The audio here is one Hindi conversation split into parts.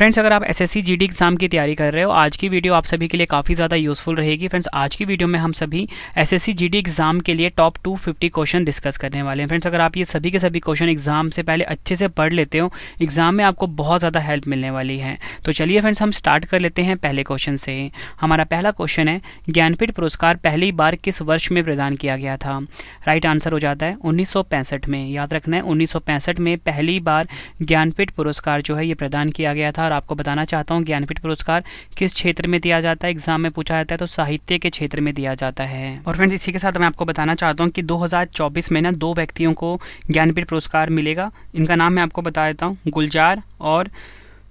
फ्रेंड्स, अगर आप एसएससी जीडी एग्ज़ाम की तैयारी कर रहे हो, आज की वीडियो आप सभी के लिए काफ़ी ज़्यादा यूज़फुल रहेगी। फ्रेंड्स, आज की वीडियो में हम सभी एसएससी जीडी एग्ज़ाम के लिए टॉप 250 क्वेश्चन डिस्कस करने वाले हैं। फ्रेंड्स, अगर आप ये सभी के सभी क्वेश्चन एग्ज़ाम से पहले अच्छे से पढ़ लेते हो, एग्ज़ाम में आपको बहुत ज़्यादा हेल्प मिलने वाली है। तो चलिए फ्रेंड्स, हम स्टार्ट कर लेते हैं पहले क्वेश्चन से। हमारा पहला क्वेश्चन है, ज्ञानपीठ पुरस्कार पहली बार किस वर्ष में प्रदान किया गया था? राइट आंसर हो जाता है 1965 में। याद रखना है, 1965 में पहली बार ज्ञानपीठ पुरस्कार जो है ये प्रदान किया गया था। और आपको बताना चाहता हूँ, ज्ञानपीठ पुरस्कार किस क्षेत्र में दिया जाता है, एग्जाम में पूछा जाता है तो साहित्य के क्षेत्र में दिया जाता है। और फ्रेंड्स, इसी के साथ मैं आपको बताना चाहता हूँ कि 2024 में ना 2 व्यक्तियों को ज्ञानपीठ पुरस्कार मिलेगा। इनका नाम मैं आपको बता देता हूँ, गुलजार और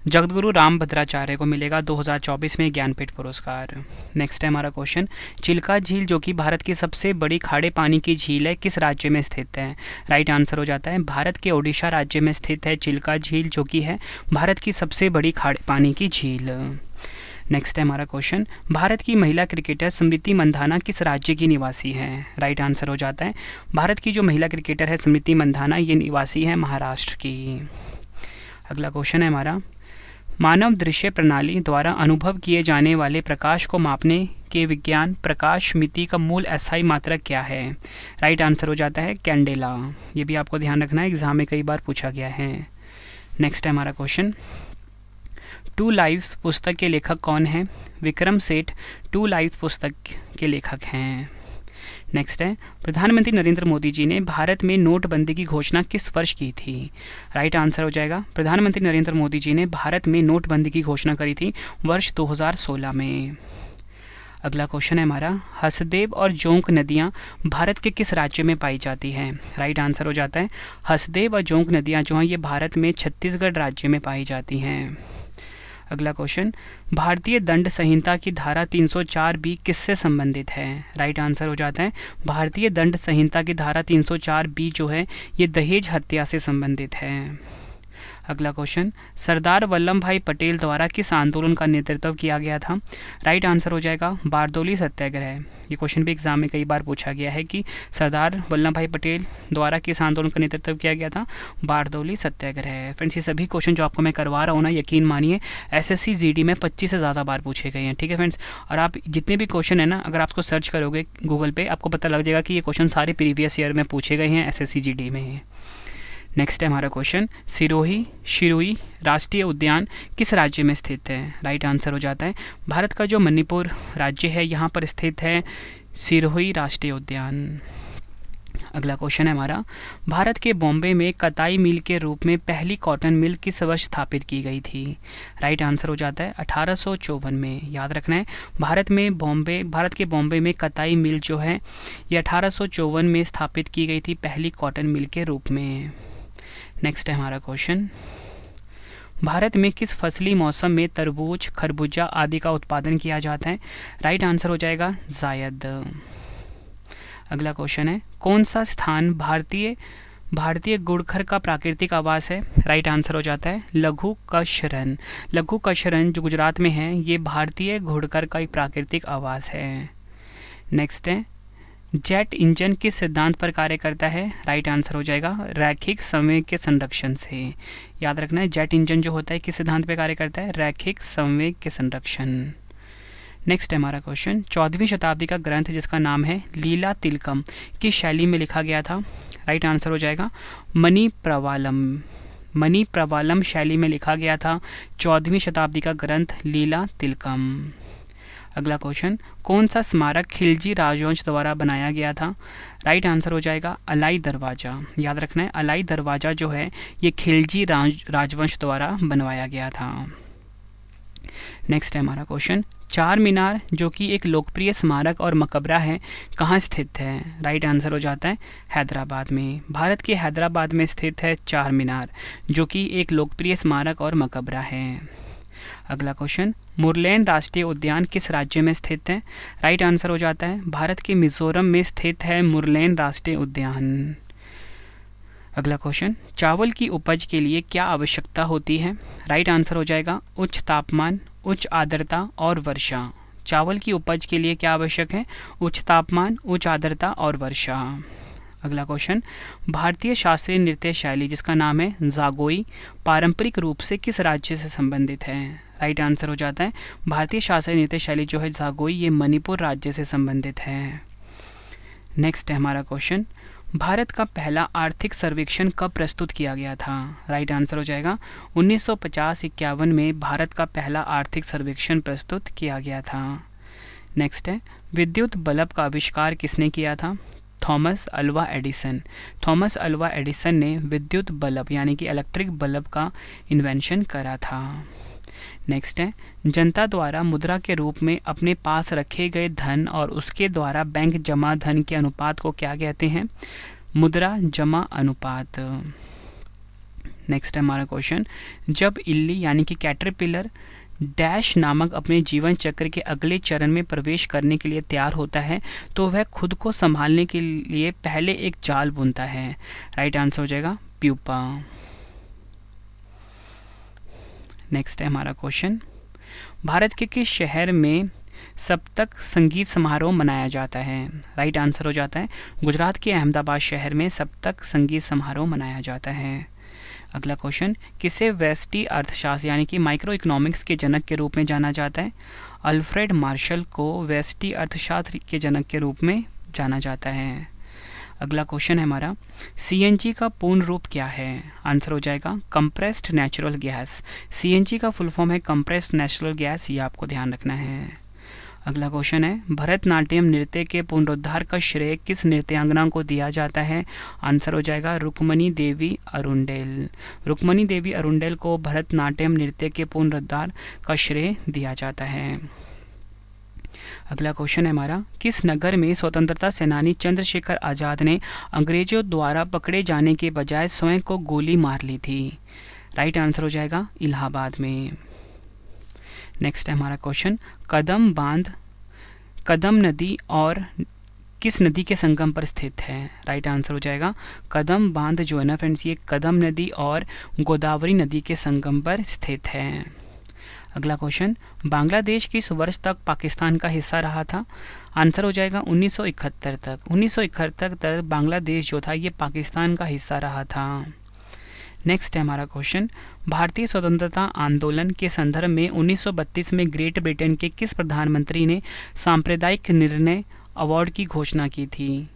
जगतगुरु रामभद्राचार्य को मिलेगा 2024 में ज्ञानपीठ पुरस्कार। नेक्स्ट है हमारा क्वेश्चन, चिल्का झील जो कि भारत की सबसे बड़ी खारे पानी की झील है, किस राज्य में स्थित है? राइट आंसर हो जाता है, भारत के ओडिशा राज्य में स्थित है चिल्का झील, जो कि है भारत की सबसे बड़ी खारे पानी की झील। नेक्स्ट है हमारा क्वेश्चन, भारत की महिला क्रिकेटर स्मृति मंधाना किस राज्य की निवासी है? राइट आंसर हो जाता है, भारत की जो महिला क्रिकेटर है स्मृति मंधाना, ये निवासी है महाराष्ट्र की। अगला क्वेश्चन है हमारा, मानव दृश्य प्रणाली द्वारा अनुभव किए जाने वाले प्रकाश को मापने के विज्ञान प्रकाश मिति का मूल एसआई मात्रक क्या है? राइट आंसर हो जाता है कैंडेला। ये भी आपको ध्यान रखना है, एग्जाम में कई बार पूछा गया है। नेक्स्ट है हमारा क्वेश्चन, टू लाइव्स पुस्तक के लेखक कौन है? विक्रम सेठ टू लाइव्स पुस्तक के लेखक हैं। नेक्स्ट है, प्रधानमंत्री नरेंद्र मोदी जी ने भारत में नोटबंदी की घोषणा किस वर्ष की थी? राइट आंसर हो जाएगा, प्रधानमंत्री नरेंद्र मोदी जी ने भारत में नोटबंदी की घोषणा करी थी वर्ष 2016 में। अगला क्वेश्चन है हमारा, हसदेव और जोंक नदियाँ भारत के किस राज्य में पाई जाती हैं? राइट आंसर हो जाता है, हसदेव और जोंक नदियाँ जो हैं ये भारत में छत्तीसगढ़ राज्य में पाई जाती हैं। अगला क्वेश्चन, भारतीय दंड संहिता की धारा 304B किससे संबंधित है? राइट आंसर हो जाता है, भारतीय दंड संहिता की धारा 304B जो है ये दहेज हत्या से संबंधित है। अगला क्वेश्चन, सरदार वल्लभ भाई पटेल द्वारा किस आंदोलन का नेतृत्व किया गया था? राइट आंसर हो जाएगा, बारदौली सत्याग्रह। ये क्वेश्चन भी एग्जाम में कई बार पूछा गया है कि सरदार वल्लभ भाई पटेल द्वारा किस आंदोलन का नेतृत्व किया गया था? बारदौली सत्याग्रह। फ्रेंड्स, ये सभी क्वेश्चन जो आपको मैं करवा रहा हूँ ना, यकीन मानिए एसएससी जीडी में 25 से ज़्यादा बार पूछे गए हैं। ठीक है फ्रेंड्स, और आप जितने भी क्वेश्चन है ना, अगर आपको सर्च करोगे गूगल पे, आपको पता लग जाएगा कि ये क्वेश्चन सारे प्रीवियस ईयर में पूछे गए हैं एसएससी जीडी में। नेक्स्ट है हमारा क्वेश्चन, सिरोही शिरुई राष्ट्रीय उद्यान किस राज्य में स्थित है? राइट आंसर हो जाता है, भारत का जो मणिपुर राज्य है यहाँ पर स्थित है सिरोही राष्ट्रीय उद्यान। अगला क्वेश्चन है हमारा, भारत के बॉम्बे में कताई मिल के रूप में पहली कॉटन मिल किस वर्ष स्थापित की गई थी? राइट आंसर हो जाता है 1854 में। याद रखना है, भारत के बॉम्बे में कताई मिल जो है ये 1854 में स्थापित की गई थी पहली कॉटन मिल के रूप में। नेक्स्ट है हमारा क्वेश्चन, भारत में किस फसली मौसम में तरबूज खरबूजा आदि का उत्पादन किया जाता है? राइट आंसर हो जाएगा जायद। अगला क्वेश्चन है, कौन सा स्थान भारतीय गुड़खर का प्राकृतिक आवास है? राइट आंसर हो जाता है लघु कशरन। लघु कशरन जो गुजरात में है ये भारतीय घुड़खर का एक प्राकृतिक आवास है। नेक्स्ट है, जेट इंजन किस सिद्धांत पर कार्य करता है? राइट आंसर हो जाएगा रैखिक संवेग के संरक्षण से। याद रखना है, जेट इंजन जो होता है किस सिद्धांत पर कार्य करता है? रैखिक संवेग के संरक्षण। नेक्स्ट है हमारा क्वेश्चन, 14वीं शताब्दी का ग्रंथ जिसका नाम है लीला तिलकम किस शैली में लिखा गया था? राइट आंसर हो जाएगा मणि प्रवालम शैली में लिखा गया था 14वीं शताब्दी का ग्रंथ लीला तिलकम। अगला क्वेश्चन, कौन सा स्मारक खिलजी राजवंश द्वारा बनाया गया था? राइट आंसर हो जाएगा अलाई दरवाज़ा। याद रखना है, अलाई दरवाज़ा जो है ये खिलजी राजवंश द्वारा बनवाया गया था। नेक्स्ट है हमारा क्वेश्चन, चार मीनार जो कि एक लोकप्रिय स्मारक और मकबरा है कहाँ स्थित है? राइट आंसर हो जाता है हैदराबाद में। भारत के हैदराबाद में स्थित है चार मीनार जो कि एक लोकप्रिय स्मारक और मकबरा है। अगला क्वेश्चन, मुरलेन राष्ट्रीय उद्यान किस राज्य में स्थित है? राइट आंसर हो जाता है भारत के मिजोरम में स्थित है मुरलेन राष्ट्रीय उद्यान। अगला क्वेश्चन, चावल की उपज के लिए क्या आवश्यकता होती है? राइट आंसर हो जाएगा उच्च तापमान, उच्च आर्द्रता और वर्षा। चावल की उपज के लिए क्या आवश्यक है? उच्च तापमान, उच्च आर्द्रता और वर्षा। अगला क्वेश्चन, भारतीय शास्त्रीय नृत्य शैली जिसका नाम है जागोई पारंपरिक रूप से किस राज्य से संबंधित है? राइट आंसर हो जाता है भारतीय शास्त्रीय नृत्य शैली जो है जागोई, ये मणिपुर राज्य से संबंधित है। नेक्स्ट है हमारा क्वेश्चन, भारत का पहला आर्थिक सर्वेक्षण कब प्रस्तुत किया गया था? राइट आंसर हो जाएगा 1950-51 में भारत का पहला आर्थिक सर्वेक्षण प्रस्तुत किया गया था। नेक्स्ट है, विद्युत बल्ब का आविष्कार किसने किया था? Thomas Alva Edison. Thomas Alva Edison ने विद्युत बल्ब यानी कि इलेक्ट्रिक बल्ब का इन्वेंशन करा था। नेक्स्ट है, जनता द्वारा मुद्रा के रूप में अपने पास रखे गए धन और उसके द्वारा बैंक जमा धन के अनुपात को क्या कहते हैं? मुद्रा जमा अनुपात। नेक्स्ट है हमारा क्वेश्चन, जब इल्ली यानी कि कैटरपिलर डैश नामक अपने जीवन चक्र के अगले चरण में प्रवेश करने के लिए तैयार होता है तो वह खुद को संभालने के लिए पहले एक जाल बुनता है। राइट आंसर हो जाएगा प्यूपा। नेक्स्ट है हमारा क्वेश्चन, भारत के किस शहर में सप्तक संगीत समारोह मनाया जाता है? राइट आंसर हो जाता है गुजरात के अहमदाबाद शहर में सप्तक संगीत समारोह मनाया जाता है। अगला क्वेश्चन, किसे व्यष्टि अर्थशास्त्र यानी कि माइक्रो इकोनॉमिक्स के जनक के रूप में जाना जाता है? अल्फ्रेड मार्शल को व्यष्टि अर्थशास्त्र के जनक के रूप में जाना जाता है। अगला क्वेश्चन है हमारा, सीएनजी का पूर्ण रूप क्या है? आंसर हो जाएगा कंप्रेस्ड नेचुरल गैस। सीएनजी का फुल फॉर्म है कंप्रेस्ड नेचुरल गैस, ये आपको ध्यान रखना है। अगला क्वेश्चन है, भरतनाट्यम नृत्य के पुनरुद्धार का श्रेय किस नृत्यांगना को दिया जाता है? आंसर हो जाएगा रुक्मणी देवी अरुंडेल। रुक्मणी देवी अरुंडेल को भरतनाट्यम नृत्य के पुनरुद्धार का श्रेय दिया जाता है। अगला क्वेश्चन है हमारा, किस नगर में स्वतंत्रता सेनानी चंद्रशेखर आज़ाद ने अंग्रेजों द्वारा पकड़े जाने के बजाय स्वयं को गोली मार ली थी? राइट आंसर हो जाएगा इलाहाबाद में। नेक्स्ट है हमारा क्वेश्चन, कदम बांध कदम नदी और किस नदी के संगम पर स्थित है? राइट आंसर हो जाएगा कदम बांध जो है ना फ्रेंड्स, ये कदम नदी और गोदावरी नदी के संगम पर स्थित है। अगला क्वेश्चन, बांग्लादेश किस वर्ष तक पाकिस्तान का हिस्सा रहा था? आंसर हो जाएगा 1971 तक। 1971 तक बांग्लादेश जो था ये पाकिस्तान का हिस्सा रहा था। नेक्स्ट है हमारा क्वेश्चन, भारतीय स्वतंत्रता आंदोलन के संदर्भ में 1932 में ग्रेट ब्रिटेन के किस प्रधानमंत्री ने सांप्रदायिक निर्णय अवार्ड की घोषणा की थी?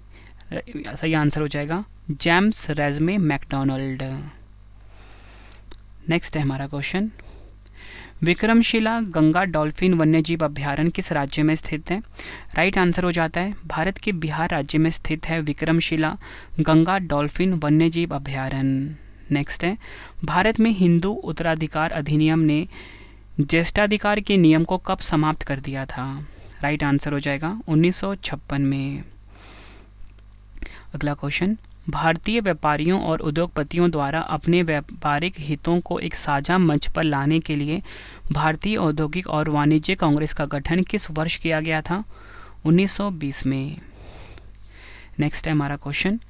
सही आंसर हो जाएगा जेम्स रेज़मे मैकडोनाल्ड। नेक्स्ट है हमारा क्वेश्चन, विक्रमशिला गंगा डॉल्फिन वन्यजीव अभ्यारण्य किस राज्य में स्थित है? राइट आंसर हो जाता है भारत के बिहार राज्य में स्थित है विक्रमशिला गंगा डॉल्फिन वन्यजीव अभ्यारण्य। नेक्स्ट है, भारत में हिंदू उत्तराधिकार अधिनियम ने ज्येष्ठाधिकार के नियम को कब समाप्त कर दिया था? राइट आंसर हो जाएगा 1956 में। अगला क्वेश्चन, भारतीय व्यापारियों और उद्योगपतियों द्वारा अपने व्यापारिक हितों को एक साझा मंच पर लाने के लिए भारतीय औद्योगिक और वाणिज्य कांग्रेस का गठन किस वर्ष किया गया था? 1920 में। नेक्स्ट है हमारा क्वेश्चन,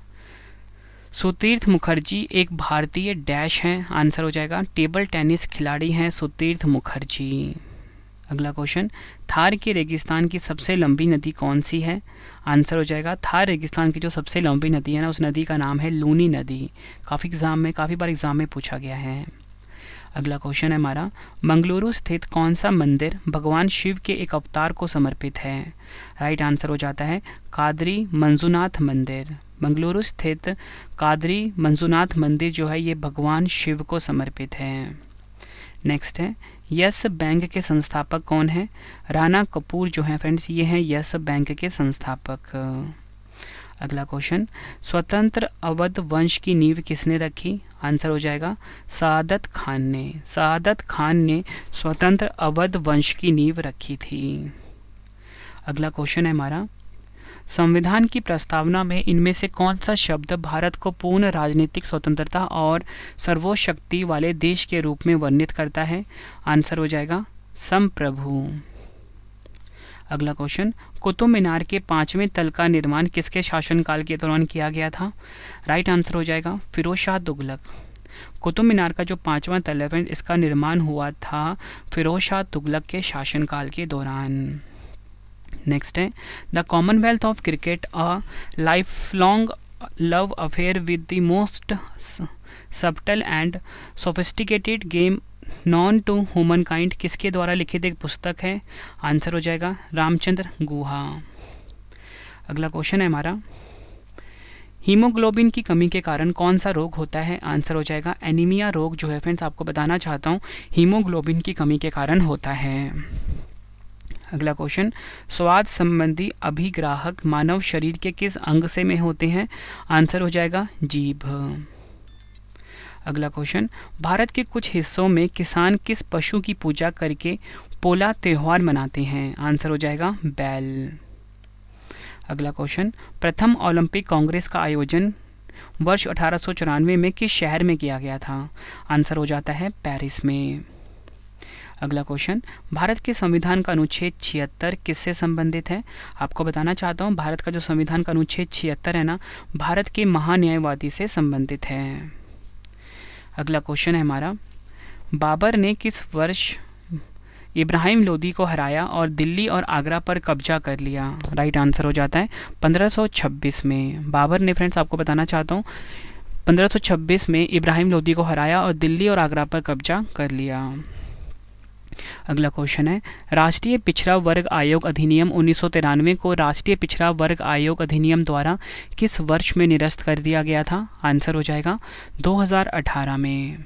सुतीर्थ मुखर्जी एक भारतीय डैश हैं? आंसर हो जाएगा टेबल टेनिस खिलाड़ी हैं सुतीर्थ मुखर्जी। अगला क्वेश्चन, थार के रेगिस्तान की सबसे लंबी नदी कौन सी है? आंसर हो जाएगा थार रेगिस्तान की जो सबसे लंबी नदी है ना, उस नदी का नाम है लूनी नदी। काफ़ी बार एग्जाम में पूछा गया है। अगला क्वेश्चन है हमारा, मंगलुरु स्थित कौन सा मंदिर भगवान शिव के एक अवतार को समर्पित है? राइट आंसर हो जाता है कादरी मंजुनाथ मंदिर। मंगलुरु स्थित कादरी मंजुनाथ मंदिर जो है ये भगवान शिव को समर्पित है। नेक्स्ट है, यस बैंक के संस्थापक कौन है? राणा कपूर जो है फ्रेंड्स ये हैं यस बैंक के संस्थापक। अगला क्वेश्चन, स्वतंत्र अवध वंश की नींव किसने रखी? आंसर हो जाएगा सआदत खान ने। सआदत खान ने स्वतंत्र अवध वंश की नींव रखी थी। अगला क्वेश्चन है हमारा, संविधान की प्रस्तावना में इनमें से कौन सा शब्द भारत को पूर्ण राजनीतिक स्वतंत्रता और सर्वशक्ति वाले देश के रूप में वर्णित करता है? आंसर हो जाएगा संप्रभु। अगला क्वेश्चन, कुतुब मीनार के 5वें तल का निर्माण किसके शासनकाल के दौरान किया गया था? राइट आंसर हो जाएगा फिरोज शाह तुगलक। कुतुब मीनार का जो 5वां तल है इसका निर्माण हुआ था फिरोज शाह तुगलक के शासनकाल के दौरान। नेक्स्ट है, the Commonwealth of cricket a lifelong love affair with the most subtle and sophisticated game known to humankind किसके द्वारा लिखित एक पुस्तक है? आंसर हो जाएगा रामचंद्र गुहा। अगला क्वेश्चन है हमारा, हीमोग्लोबिन की कमी के कारण कौन सा रोग होता है? आंसर हो जाएगा एनीमिया रोग जो है फ्रेंड्स, आपको बताना चाहता हूँ हीमोग्लोबिन की कमी के कारण होता है। अगला क्वेश्चन, स्वाद संबंधी अभिग्राहक मानव शरीर के किस अंग से में होते हैं? आंसर हो जाएगा जीभ। अगला क्वेश्चन, भारत के कुछ हिस्सों में किसान किस पशु की पूजा करके पोला त्योहार मनाते हैं? आंसर हो जाएगा बैल। अगला क्वेश्चन, प्रथम ओलंपिक कांग्रेस का आयोजन वर्ष 1894 में किस शहर में किया गया था? आंसर हो जाता है पेरिस में। अगला क्वेश्चन, भारत के संविधान का अनुच्छेद 76 किससे संबंधित है? आपको बताना चाहता हूँ भारत का जो संविधान का अनुच्छेद 76 है ना, भारत के महान्यायवादी से संबंधित है। अगला क्वेश्चन है हमारा, बाबर ने किस वर्ष इब्राहिम लोदी को हराया और दिल्ली और आगरा पर कब्जा कर लिया? राइट आंसर हो जाता है 1526 में। बाबर ने फ्रेंड्स, आपको बताना चाहता हूँ 1526 में इब्राहिम लोदी को हराया और दिल्ली और आगरा पर कब्जा कर लिया। अगला क्वेश्चन है, राष्ट्रीय पिछड़ा वर्ग आयोग अधिनियम 1993 को राष्ट्रीय पिछड़ा वर्ग आयोग अधिनियम द्वारा किस वर्ष में निरस्त कर दिया गया था? आंसर हो जाएगा 2018 में।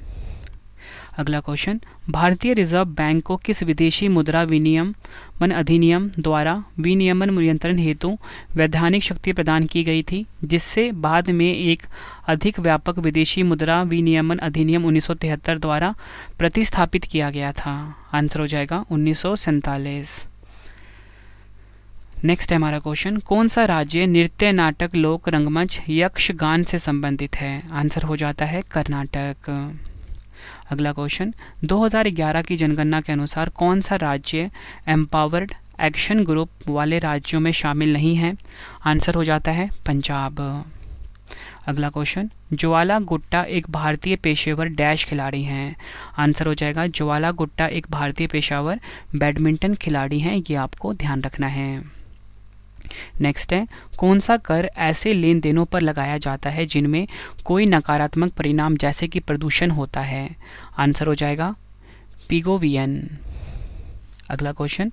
अगला क्वेश्चन, भारतीय रिजर्व बैंक को किस विदेशी मुद्रा विनियमन अधिनियम द्वारा विनियमन नियंत्रण हेतु वैधानिक शक्ति प्रदान की गई थी, जिससे बाद में एक अधिक व्यापक विदेशी मुद्रा विनियमन अधिनियम 1973 द्वारा प्रतिस्थापित किया गया था? आंसर हो जाएगा 1947। नेक्स्ट है हमारा क्वेश्चन, कौन सा राज्य नृत्य नाटक लोक रंगमंच यक्षगान से संबंधित है? आंसर हो जाता है कर्नाटक। अगला क्वेश्चन, 2011 की जनगणना के अनुसार कौन सा राज्य एम्पावर्ड एक्शन ग्रुप वाले राज्यों में शामिल नहीं है? आंसर हो जाता है पंजाब। अगला क्वेश्चन, ज्वाला गुट्टा एक भारतीय पेशेवर डैश खिलाड़ी हैं? आंसर हो जाएगा ज्वाला गुट्टा एक भारतीय पेशेवर बैडमिंटन खिलाड़ी हैं, ये आपको ध्यान रखना है। नेक्स्ट है, कौन सा कर ऐसे लेन देनों पर लगाया जाता है जिनमें कोई नकारात्मक परिणाम जैसे कि प्रदूषण होता है? आंसर हो जाएगा पिगोवियन। अगला क्वेश्चन,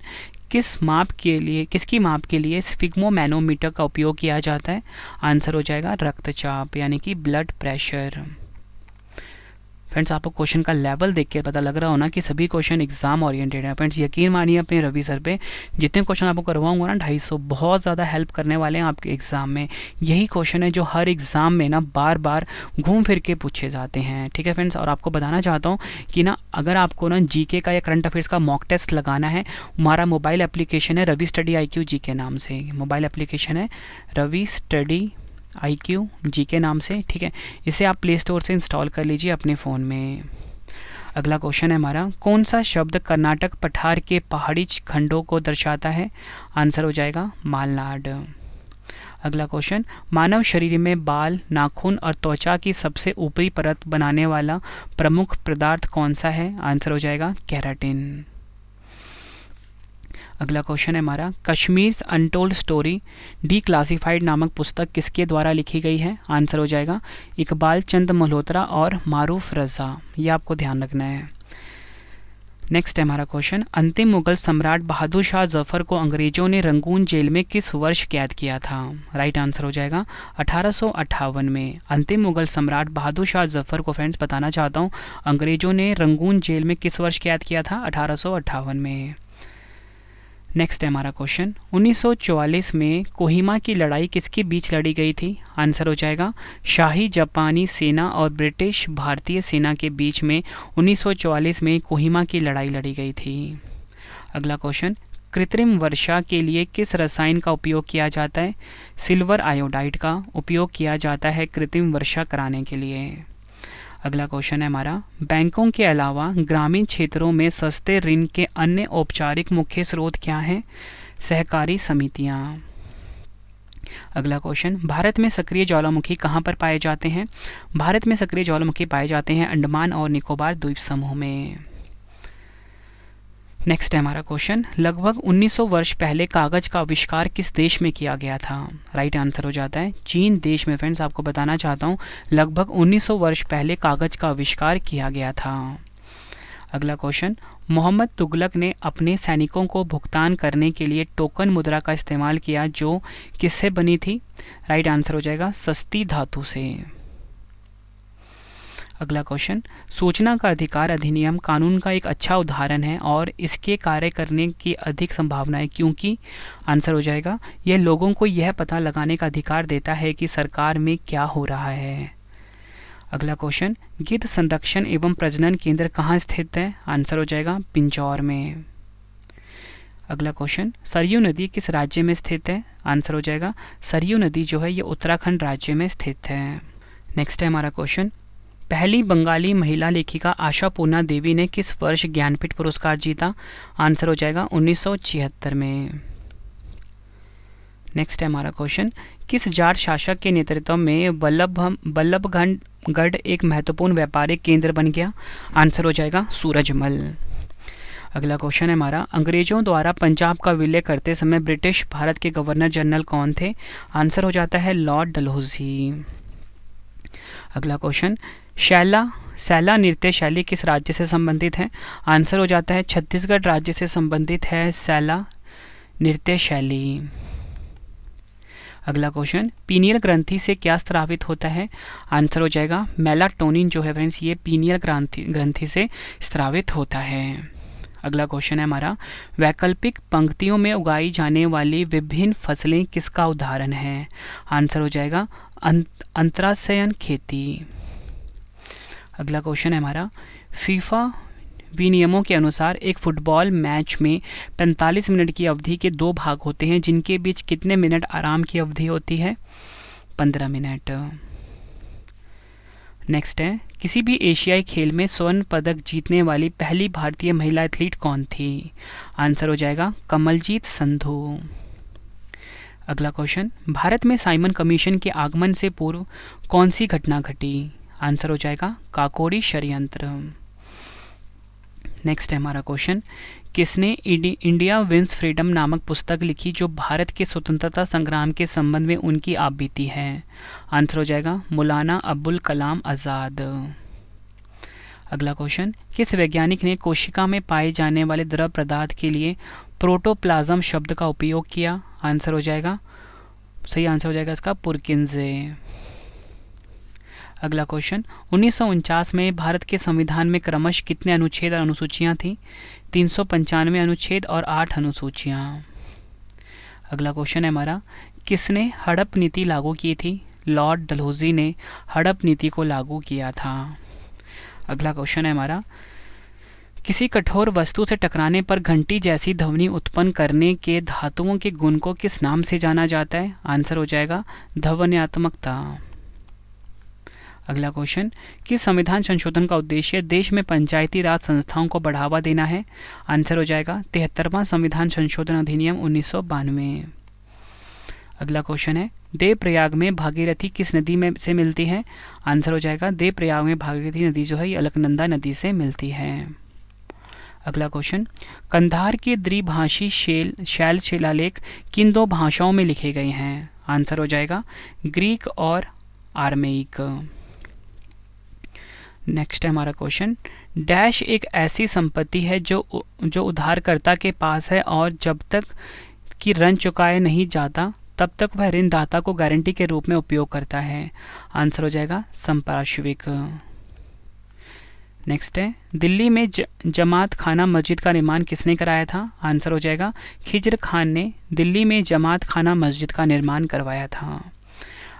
किसकी माप के लिए स्फिग्मोमैनोमीटर का उपयोग किया जाता है? आंसर हो जाएगा रक्तचाप यानी कि ब्लड प्रेशर। फ्रेंड्स, आपको क्वेश्चन का लेवल देख के पता लग रहा हो ना कि सभी क्वेश्चन एग्जाम ओरिएंटेड है। फ्रेंड्स, यकीन मानिए अपने रवि सर पे, जितने क्वेश्चन आपको करवाऊंगा ना 250 बहुत ज़्यादा हेल्प करने वाले हैं आपके एग्जाम में। यही क्वेश्चन है जो हर एग्जाम में ना बार बार घूम फिर के पूछे जाते हैं। ठीक है फ्रेंड्स, और आपको बताना चाहता हूँ कि ना अगर आपको ना जीके का या करंट अफेयर्स का मॉक टेस्ट लगाना है, हमारा मोबाइल एप्लीकेशन है रवि स्टडी IQ जीके नाम से। मोबाइल एप्लीकेशन है रवि स्टडी IQ जीके नाम से। ठीक है, इसे आप प्ले स्टोर से इंस्टॉल कर लीजिए अपने फ़ोन में। अगला क्वेश्चन है हमारा, कौन सा शब्द कर्नाटक पठार के पहाड़ी खंडों को दर्शाता है? आंसर हो जाएगा मालनाड। अगला क्वेश्चन, मानव शरीर में बाल, नाखून और त्वचा की सबसे ऊपरी परत बनाने वाला प्रमुख पदार्थ कौन सा है? आंसर हो जाएगा केराटिन। अगला क्वेश्चन है हमारा, कश्मीर अनटोल्ड स्टोरी डीक्लासिफाइड नामक पुस्तक किसके द्वारा लिखी गई है? आंसर हो जाएगा इकबाल चंद मल्होत्रा और मारूफ रज़ा। ये आपको ध्यान रखना है। नेक्स्ट है हमारा क्वेश्चन, अंतिम मुगल सम्राट बहादुर शाह जफर को अंग्रेजों ने रंगून जेल में किस वर्ष कैद किया था? राइट आंसर हो जाएगा 1858 में। अंतिम मुगल सम्राट बहादुर शाह जफर को फ्रेंड्स बताना चाहता हूँ अंग्रेजों ने रंगून जेल में किस वर्ष कैद किया था? 1858 में। नेक्स्ट है हमारा क्वेश्चन, 1944 में कोहिमा की लड़ाई किसके बीच लड़ी गई थी? आंसर हो जाएगा शाही जापानी सेना और ब्रिटिश भारतीय सेना के बीच में 1944 में कोहिमा की लड़ाई लड़ी गई थी। अगला क्वेश्चन, कृत्रिम वर्षा के लिए किस रसायन का उपयोग किया जाता है? सिल्वर आयोडाइड का उपयोग किया जाता है कृत्रिम वर्षा कराने के लिए। अगला क्वेश्चन है हमारा, बैंकों के अलावा ग्रामीण क्षेत्रों में सस्ते ऋण के अन्य औपचारिक मुख्य स्रोत क्या हैं? सहकारी समितियां। अगला क्वेश्चन, भारत में सक्रिय ज्वालामुखी कहाँ पर पाए जाते हैं? भारत में सक्रिय ज्वालामुखी पाए जाते हैं अंडमान और निकोबार द्वीप समूह में। नेक्स्ट है हमारा क्वेश्चन, लगभग 1900 वर्ष पहले कागज का आविष्कार किस देश में किया गया था? राइट आंसर हो जाता है चीन देश में। फ्रेंड्स आपको बताना चाहता हूँ लगभग 1900 वर्ष पहले कागज का आविष्कार किया गया था। अगला क्वेश्चन, मोहम्मद तुगलक ने अपने सैनिकों को भुगतान करने के लिए टोकन मुद्रा का इस्तेमाल किया जो किससे बनी थी? राइट आंसर हो जाएगा सस्ती धातु से। अगला क्वेश्चन, सूचना का अधिकार अधिनियम कानून का एक अच्छा उदाहरण है और इसके कार्य करने की अधिक संभावना है क्योंकि आंसर हो जाएगा यह लोगों को यह पता लगाने का अधिकार देता है कि सरकार में क्या हो रहा है। अगला क्वेश्चन, गिद्ध संरक्षण एवं प्रजनन केंद्र कहाँ स्थित है? आंसर हो जाएगा पिंजौर में। अगला क्वेश्चन, सरयू नदी किस राज्य में स्थित है? आंसर हो जाएगा सरयू नदी जो है ये उत्तराखंड राज्य में स्थित है। नेक्स्ट है हमारा क्वेश्चन, पहली बंगाली महिला लेखिका आशापूर्णा देवी ने किस वर्ष ज्ञानपीठ पुरस्कार जीता? आंसर हो जाएगा 1976 में। नेक्स्ट है हमारा क्वेश्चन, किस जाट शासक के नेतृत्व में वल्लभगढ़ एक महत्वपूर्ण व्यापारिक केंद्र बन गया? आंसर हो जाएगा सूरजमल। अगला क्वेश्चन है हमारा, अंग्रेजों द्वारा पंजाब का विलय करते समय ब्रिटिश भारत के गवर्नर जनरल कौन थे? आंसर हो जाता है लॉर्ड डलहौजी। अगला क्वेश्चन, सैला नृत्य शैली किस राज्य से संबंधित है? आंसर हो जाता है छत्तीसगढ़ राज्य से संबंधित है सैला नृत्य शैली। अगला क्वेश्चन, पीनियल ग्रंथि से क्या स्रावित होता है? आंसर हो जाएगा मेलाटोनिन जो है फ्रेंड्स ये पीनियल ग्रंथि से स्रावित होता है। अगला क्वेश्चन है हमारा, वैकल्पिक पंक्तियों में उगाई जाने वाली विभिन्न फसलें किसका उदाहरण है? आंसर हो जाएगा अंतराशयन खेती। अगला क्वेश्चन है हमारा, फीफा विनियमों के अनुसार एक फुटबॉल मैच में 45 मिनट की अवधि के 2 भाग होते हैं जिनके बीच कितने मिनट आराम की अवधि होती है? 15 मिनट। नेक्स्ट है, किसी भी एशियाई खेल में स्वर्ण पदक जीतने वाली पहली भारतीय महिला एथलीट कौन थी? आंसर हो जाएगा कमलजीत संधू। अगला क्वेश्चन, भारत में साइमन कमीशन के आगमन से पूर्व कौन सी घटना घटी? आंसर हो जाएगा काकोरी षड्यंत्र। नेक्स्ट है हमारा क्वेश्चन, किसने इंडिया विंस फ्रीडम नामक पुस्तक लिखी जो भारत के स्वतंत्रता संग्राम के संबंध में उनकी आप बीती है? आंसर हो जाएगा मौलाना अबुल कलाम आज़ाद। अगला क्वेश्चन, किस वैज्ञानिक ने कोशिका में पाए जाने वाले द्रव पदार्थ के लिए प्रोटोप्लाज्म शब्द का उपयोग किया? आंसर हो जाएगा सही आंसर हो जाएगा इसका पुरकिंजे। अगला क्वेश्चन, 1949 में भारत के संविधान में क्रमश कितने अनुच्छेद और अनुसूचियां थी? 395 अनुच्छेद और 8 अनुसूचियां। अगला क्वेश्चन है हमारा, किसने हड़प नीति लागू की थी? लॉर्ड डलहौजी ने हड़प नीति को लागू किया था। अगला क्वेश्चन है हमारा, किसी कठोर वस्तु से टकराने पर घंटी जैसी ध्वनि उत्पन्न करने के धातुओं के गुण को किस नाम से जाना जाता है? आंसर हो जाएगा ध्वन्यात्मकता। अगला क्वेश्चन, किस संविधान संशोधन का उद्देश्य देश में पंचायती राज संस्थाओं को बढ़ावा देना है? आंसर हो जाएगा 73वां संविधान संशोधन अधिनियम 1992। अगला क्वेश्चन है, देवप्रयाग में भागीरथी किस नदी में से मिलती है? आंसर हो जाएगा देवप्रयाग में भागीरथी नदी जो है ये अलकनंदा नदी से मिलती है। अगला क्वेश्चन, कंधार के द्विभाषी शैल शिलालेख किन 2 भाषाओं में लिखे गए हैं? आंसर हो जाएगा ग्रीक और आर्मेइक। नेक्स्ट है हमारा क्वेश्चन, डैश एक ऐसी संपत्ति है जो उधारकर्ता के पास है और जब तक कि ऋण चुकाए नहीं जाता तब तक वह ऋणदाता को गारंटी के रूप में उपयोग करता है? आंसर हो जाएगा संपार्श्विक। नेक्स्ट है, दिल्ली में जमात खाना मस्जिद का निर्माण किसने कराया था? आंसर हो जाएगा खिज्र खान ने दिल्ली में जमात खाना मस्जिद का निर्माण करवाया था।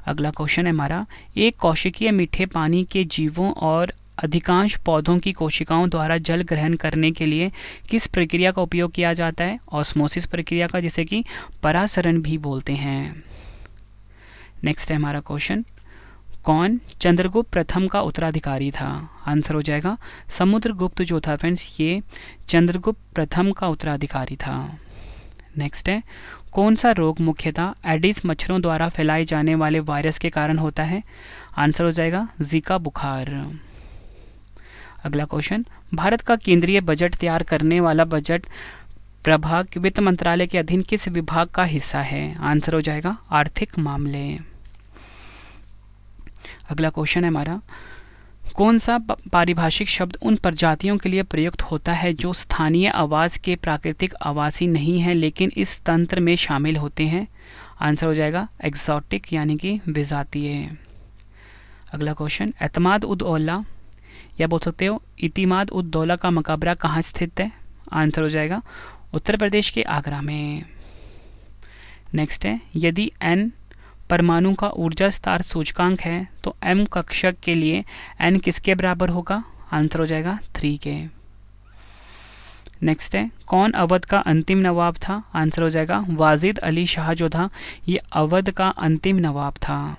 अगला क्वेश्चन है हमारा, एक कोशिकीय मीठे पानी के जीवों और अधिकांश पौधों की कोशिकाओं द्वारा जल ग्रहण करने के लिए किस प्रक्रिया का उपयोग किया जाता है? ऑस्मोसिस प्रक्रिया का, जिसे कि परासरण भी बोलते हैं। नेक्स्ट है हमारा क्वेश्चन, कौन चंद्रगुप्त प्रथम का उत्तराधिकारी था? आंसर हो जाएगा समुद्रगुप्त जो था फ्रेंड्स ये चंद्रगुप्त प्रथम का उत्तराधिकारी था। नेक्स्ट है, कौन सा रोग मुख्यतः एडिस मच्छरों द्वारा फैलाए जाने वाले वायरस के कारण होता है? आंसर हो जाएगा जीका बुखार। अगला क्वेश्चन, भारत का केंद्रीय बजट तैयार करने वाला बजट प्रभाग वित्त मंत्रालय के अधीन किस विभाग का हिस्सा है? आंसर हो जाएगा आर्थिक मामले। अगला क्वेश्चन है हमारा, कौन सा पारिभाषिक शब्द उन प्रजातियों के लिए प्रयुक्त होता है जो स्थानीय आवास के प्राकृतिक आवासी नहीं है लेकिन इस तंत्र में शामिल होते हैं? आंसर हो जाएगा एक्सोटिक यानी कि विजातीय। अगला क्वेश्चन, एतमाद उद औला या बोल सकते हो इतिमाद उद दौला का मकबरा कहाँ स्थित है? आंसर हो जाएगा उत्तर प्रदेश के आगरा में। नेक्स्ट है, यदि n परमाणु का ऊर्जा स्तर सूचकांक है तो m कक्षक के लिए n किसके बराबर होगा? आंसर हो जाएगा 3 के। नेक्स्ट है, कौन अवध का अंतिम नवाब था? आंसर हो जाएगा वाजिद अली शाह जो था ये अवध का अंतिम नवाब था।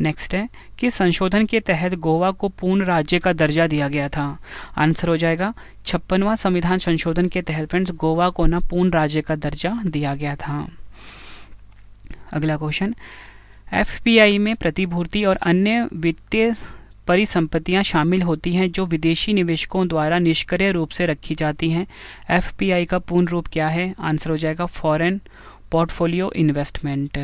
नेक्स्ट है, किस संशोधन के तहत गोवा को पूर्ण राज्य का दर्जा दिया गया था? आंसर हो जाएगा 56वां संविधान संशोधन के तहत फ्रेंड्स गोवा को ना पूर्ण राज्य का दर्जा दिया गया था। अगला क्वेश्चन, एफपीआई में प्रतिभूति और अन्य वित्तीय परिसंपत्तियां शामिल होती हैं जो विदेशी निवेशकों द्वारा निष्क्रिय रूप से रखी जाती हैं। एफपीआई का पूर्ण रूप क्या है? आंसर हो जाएगा फॉरेन पोर्टफोलियो इन्वेस्टमेंट।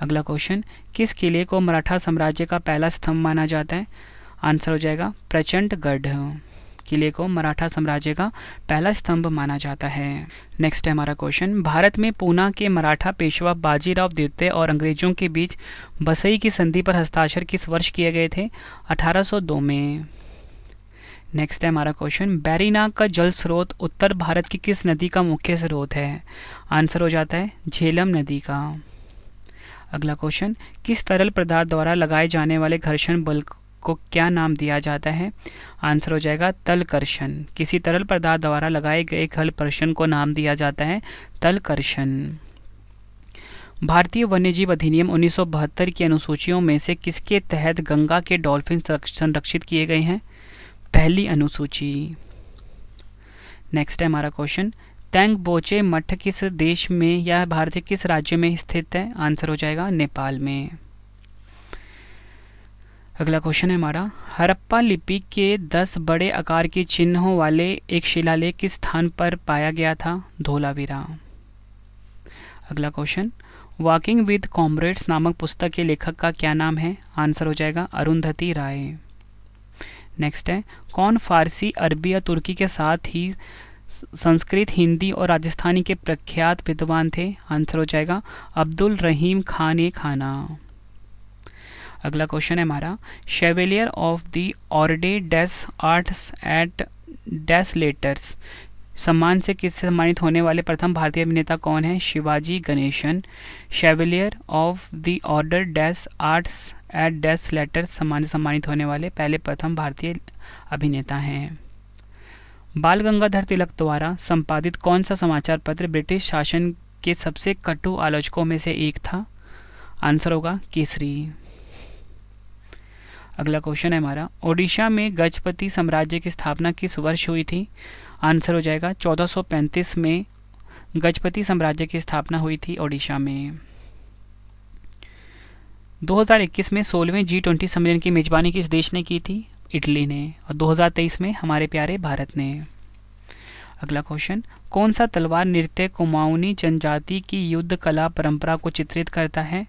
अगला क्वेश्चन, किस किले को मराठा साम्राज्य का पहला स्तंभ माना जाता है? आंसर हो जाएगा प्रचंडगढ़ किले को मराठा साम्राज्य का पहला स्तंभ माना जाता है। नेक्स्ट है हमारा क्वेश्चन, भारत में पूना के मराठा पेशवा बाजीराव द्वितीय और अंग्रेजों के बीच बसई की संधि पर हस्ताक्षर किस वर्ष किए गए थे? 1802 में। नेक्स्ट है हमारा क्वेश्चन, बैरीनाग का जल स्रोत उत्तर भारत की किस नदी का मुख्य स्रोत है? आंसर हो जाता है झेलम नदी का। अगला क्वेश्चन, किस तरल पदार्थ द्वारा लगाए जाने वाले घर्षण बल को क्या नाम दिया जाता है? आंसर हो जाएगा तलकर्षण। किसी तरल पदार्थ द्वारा लगाए गए घर्षण को नाम दिया जाता है तलकर्षण। भारतीय वन्यजीव अधिनियम 1972 की अनुसूचियों में से किसके तहत गंगा के डॉल्फिन संरक्षित किए गए हैं? पहली अनुसूची। नेक्स्ट है हमारा क्वेश्चन, तेंगबोचे मठ किस देश में या भारत के किस राज्य में स्थित है? आंसर हो जाएगा नेपाल में। अगला क्वेश्चन है हमारा, हड़प्पा लिपि के 10 बड़े आकार के चिन्हों वाले एक शिलालेख किस स्थान पर पाया गया था? धोलावीरा। अगला क्वेश्चन, वॉकिंग विद कॉमरेड्स नामक पुस्तक के लेखक का क्या नाम है? आंसर हो जाएगा अरुंधति राय। नेक्स्ट है, कौन फारसी, अरबी या तुर्की के साथ ही संस्कृत, हिंदी और राजस्थानी के प्रख्यात विद्वान थे? आंसर हो जाएगा अब्दुल रहीम खान ए खाना। अगला क्वेश्चन है हमारा, chevalier of the ऑर्डे days arts eight days letters सम्मान से किससे सम्मानित होने वाले प्रथम भारतीय अभिनेता कौन है? Shivaji Ganesan. Chevalier of the order days arts eight days letters सम्मान से सम्मानित होने वाले पहले प्रथम भारतीय अभिनेता हैं। बाल गंगाधर तिलक द्वारा संपादित कौन सा समाचार पत्र ब्रिटिश शासन के सबसे कटु आलोचकों में से एक था? आंसर होगा केसरी। अगला क्वेश्चन है हमारा, ओडिशा में गजपति साम्राज्य की स्थापना किस वर्ष हुई थी? आंसर हो जाएगा 1435 में गजपति साम्राज्य की स्थापना हुई थी ओडिशा में। 2021 में 16वें G20 सम्मेलन की मेजबानी किस देश ने की थी? इटली ने। और 2023 में हमारे प्यारे भारत ने। अगला क्वेश्चन, कौन सा तलवार नृत्य कुमाऊनी जनजाति की युद्ध कला परंपरा को चित्रित करता है?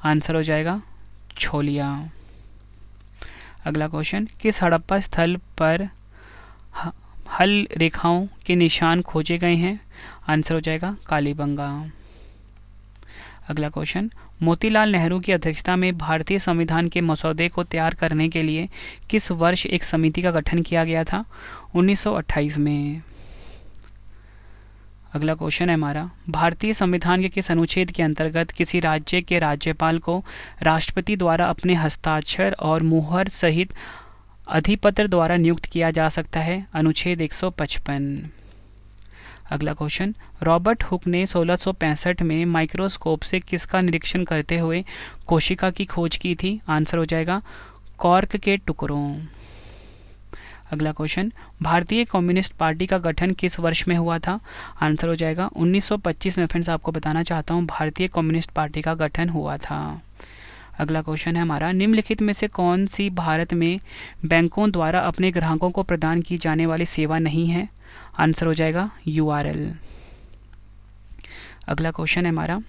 आंसर हो जाएगा छोलिया। अगला क्वेश्चन, किस हड़प्पा स्थल पर हल रेखाओं के निशान खोजे गए हैं? आंसर हो जाएगा कालीबंगा। अगला क्वेश्चन, मोतीलाल नेहरू की अध्यक्षता में भारतीय संविधान के मसौदे को तैयार करने के लिए किस वर्ष एक समिति का गठन किया गया था? 1928 में। अगला क्वेश्चन है हमारा, भारतीय संविधान के किस अनुच्छेद के अंतर्गत किसी राज्य के राज्यपाल को राष्ट्रपति द्वारा अपने हस्ताक्षर और मुहर सहित अधिपत्र द्वारा नियुक्त किया जा सकता है? अनुच्छेद 155। अगला क्वेश्चन, रॉबर्ट हुक ने 1665 में माइक्रोस्कोप से किसका निरीक्षण करते हुए कोशिका की खोज की थी? आंसर हो जाएगा कॉर्क के टुकड़ों। अगला क्वेश्चन, भारतीय कम्युनिस्ट पार्टी का गठन किस वर्ष में हुआ था? आंसर हो जाएगा 1925 में। फ्रेंड्स आपको बताना चाहता हूँ भारतीय कम्युनिस्ट पार्टी का गठन हुआ था। अगला क्वेश्चन है हमारा, निम्नलिखित में से कौन सी भारत में बैंकों द्वारा अपने ग्राहकों को प्रदान की जाने वाली सेवा नहीं है? आंसर हो जाएगा URL। अगला क्वेश्चन है हमारा,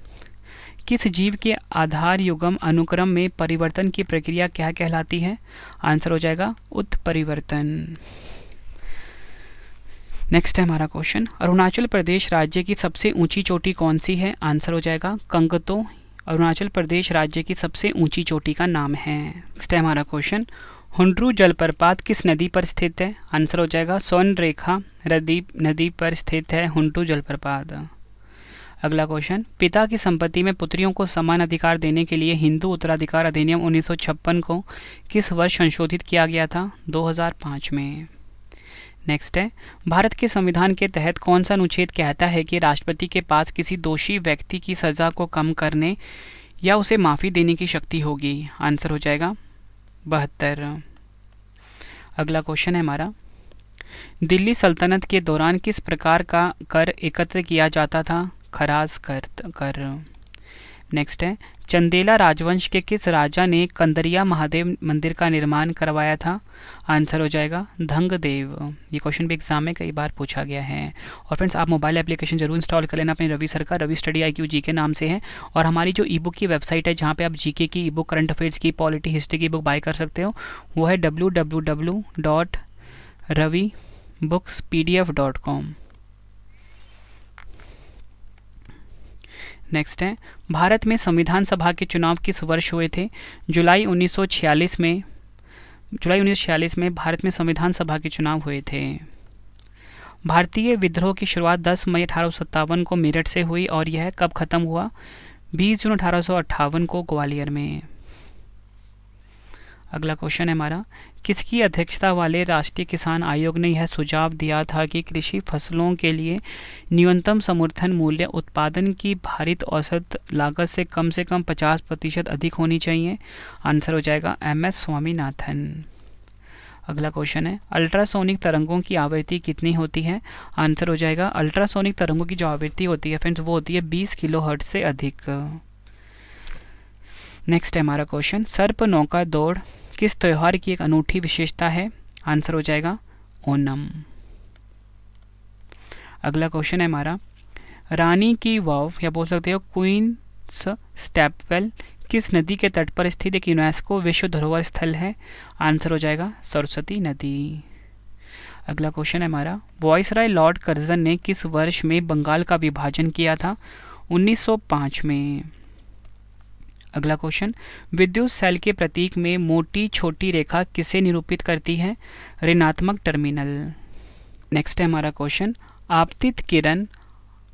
किस जीव के आधार युग्म अनुक्रम में परिवर्तन की प्रक्रिया क्या कहलाती है? आंसर हो जाएगा उत्परिवर्तन। नेक्स्ट है हमारा क्वेश्चन, अरुणाचल प्रदेश राज्य की सबसे ऊंची चोटी कौन सी है? आंसर हो जाएगा कंगतो। अरुणाचल प्रदेश राज्य की सबसे ऊंची चोटी का नाम है। नेक्स्ट है हमारा क्वेश्चन, हुंड्रू जलप्रपात किस नदी पर स्थित है? आंसर हो जाएगा स्वर्णरेखा नदी पर स्थित है हुंड्रू जलप्रपात। अगला क्वेश्चन, पिता की संपत्ति में पुत्रियों को समान अधिकार देने के लिए हिंदू उत्तराधिकार अधिनियम 1956 को किस वर्ष संशोधित किया गया था? 2005 में। नेक्स्ट है, भारत के संविधान के तहत कौन सा अनुच्छेद कहता है कि राष्ट्रपति के पास किसी दोषी व्यक्ति की सज़ा को कम करने या उसे माफ़ी देने की शक्ति होगी? आंसर हो जाएगा 72। अगला क्वेश्चन है हमारा, दिल्ली सल्तनत के दौरान किस प्रकार का कर एकत्र किया जाता था? खराज कर। नेक्स्ट है, चंदेला राजवंश के किस राजा ने कंदरिया महादेव मंदिर का निर्माण करवाया था? आंसर हो जाएगा धंगदेव। ये क्वेश्चन भी एग्जाम में कई बार पूछा गया है। और फ्रेंड्स, आप मोबाइल एप्लीकेशन जरूर इंस्टॉल कर लेना अपने रवि सर का, रवि स्टडी IQ जी के नाम से है। और हमारी जो ईबुक की वेबसाइट है जहाँ पे आप जीके की ईबुक, करंट अफेयर्स की, पॉलिटी, हिस्ट्री की बुक बाय कर सकते हो, वो है www.ravibooks.pdf.com। नेक्स्ट है, भारत में संविधान सभा के चुनाव किस वर्ष हुए थे? जुलाई 1946 में भारत में संविधान सभा के चुनाव हुए थे। भारतीय विद्रोह की शुरुआत 10 मई 1857 को मेरठ से हुई और यह कब खत्म हुआ? 20 जून 1858 को ग्वालियर में। अगला क्वेश्चन है हमारा, किसकी अध्यक्षता वाले राष्ट्रीय किसान आयोग ने यह सुझाव दिया था कि कृषि फसलों के लिए न्यूनतम समर्थन मूल्य उत्पादन की भारित औसत लागत से कम 50% अधिक होनी चाहिए? आंसर हो जाएगा MS स्वामीनाथन। अगला क्वेश्चन है, अल्ट्रासोनिक तरंगों की आवृत्ति कितनी होती है? आंसर हो जाएगा, अल्ट्रासोनिक तरंगों की जो आवृत्ति होती है फ्रेंड्स वो होती है 20 किलोहर्ट्ज से अधिक। नेक्स्ट है हमारा क्वेश्चन, सर्प नौका दौड़ किस त्योहार की एक अनूठी विशेषता है? आंसर हो जाएगा ओणम। अगला क्वेश्चन है हमारा, रानी की वाव या बोल सकते हो क्वींस स्टेपवेल किस नदी के तट पर स्थित एक यूनेस्को विश्व धरोहर स्थल है? आंसर हो जाएगा सरस्वती नदी। अगला क्वेश्चन है हमारा, वायसराय लॉर्ड कर्जन ने किस वर्ष में बंगाल का विभाजन किया था? 1905 में। अगला क्वेश्चन, विद्युत सेल के प्रतीक में मोटी छोटी रेखा किसे निरूपित करती है? ऋणात्मक टर्मिनल। नेक्स्ट है हमारा क्वेश्चन, आपतित किरण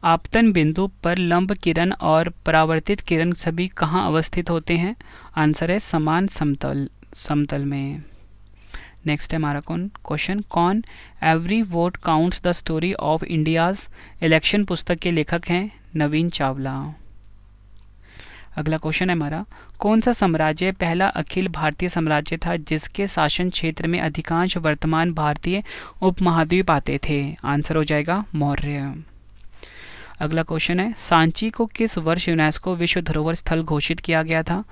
आपतन बिंदु पर लंब किरण और परावर्तित किरण सभी कहाँ अवस्थित होते हैं? आंसर है समान समतल में। नेक्स्ट है हमारा क्वेश्चन, कौन every vote counts the story of India's election पुस्तक के लेखक हैं? नवीन चावला। अगला क्वेश्चन है हमारा, कौन सा साम्राज्य पहला अखिल भारतीय साम्राज्य था जिसके शासन क्षेत्र में अधिकांश वर्तमान भारतीय उपमहाद्वीप आते थे? आंसर हो जाएगा मौर्य। अगला क्वेश्चन है, सांची को किस वर्ष यूनेस्को विश्व धरोहर स्थल घोषित किया गया था?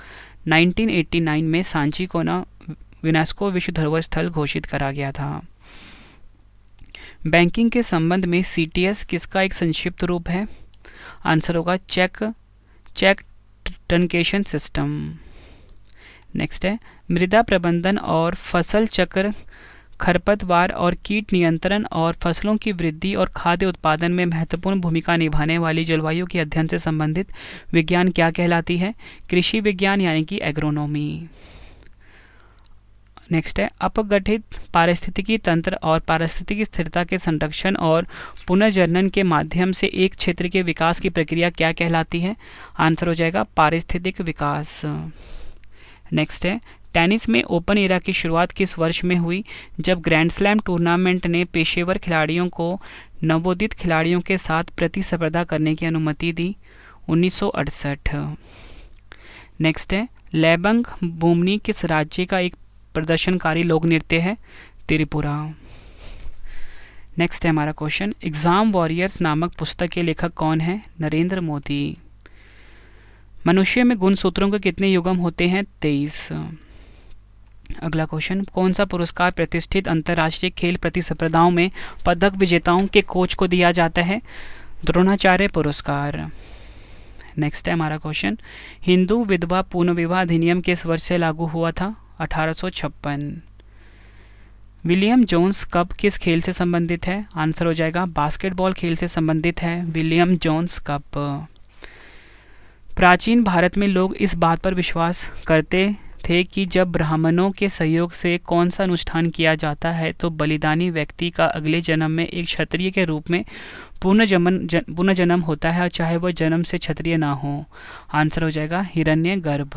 1989 में सांची को यूनेस्को विश्व धरोहर स्थल घोषित करा गया था। बैंकिंग के संबंध में CTS किसका एक संक्षिप्त रूप है? आंसर होगा चेक ट्रंकेशन सिस्टम। नेक्स्ट है, मृदा प्रबंधन और फसल चक्र, खरपतवार और कीट नियंत्रण और फसलों की वृद्धि और खाद्य उत्पादन में महत्वपूर्ण भूमिका निभाने वाली जलवायु के अध्ययन से संबंधित विज्ञान क्या कहलाती है? कृषि विज्ञान यानी कि एग्रोनॉमी। नेक्स्ट है, अपगठित पारिस्थितिकी तंत्र और पारिस्थितिकी स्थिरता के संरक्षण और पुनर्जनन के माध्यम से एक क्षेत्र के विकास की प्रक्रिया क्या कहलाती है? आंसर हो जाएगा पारिस्थितिक विकास। नेक्स्ट है, टेनिस में ओपन एरा की शुरुआत किस वर्ष में हुई जब ग्रैंड स्लैम टूर्नामेंट ने पेशेवर खिलाड़ियों को नवोदित खिलाड़ियों के साथ प्रतिस्पर्धा करने की अनुमति दी? 1968। नेक्स्ट है, लैबंग बुमनी किस राज्य का एक प्रदर्शनकारी लोक नृत्य है? त्रिपुरा। नेक्स्ट है हमारा क्वेश्चन, एग्जाम वॉरियर्स नामक पुस्तक के लेखक कौन है? नरेंद्र मोदी। मनुष्य में गुणसूत्रों के कितने युग्म होते हैं? 23। अगला क्वेश्चन, कौन सा पुरस्कार प्रतिष्ठित अंतर्राष्ट्रीय खेल प्रतिस्पर्धाओं में पदक विजेताओं के कोच को दिया जाता है? द्रोणाचार्य पुरस्कार। नेक्स्ट है हमारा क्वेश्चन, हिंदू विधवा पुनर्विवाह अधिनियम किस वर्ष से लागू हुआ था? 1856। विलियम जोन्स कप किस खेल से संबंधित है? आंसर हो जाएगा बास्केटबॉल खेल से संबंधित है विलियम जोन्स कप। प्राचीन भारत में लोग इस बात पर विश्वास करते थे कि जब ब्राह्मणों के सहयोग से कौन सा अनुष्ठान किया जाता है तो बलिदानी व्यक्ति का अगले जन्म में एक क्षत्रिय के रूप में पुनर्जन्म होता है, चाहे वह जन्म से क्षत्रिय ना हो। आंसर हो जाएगा हिरण्यगर्भ।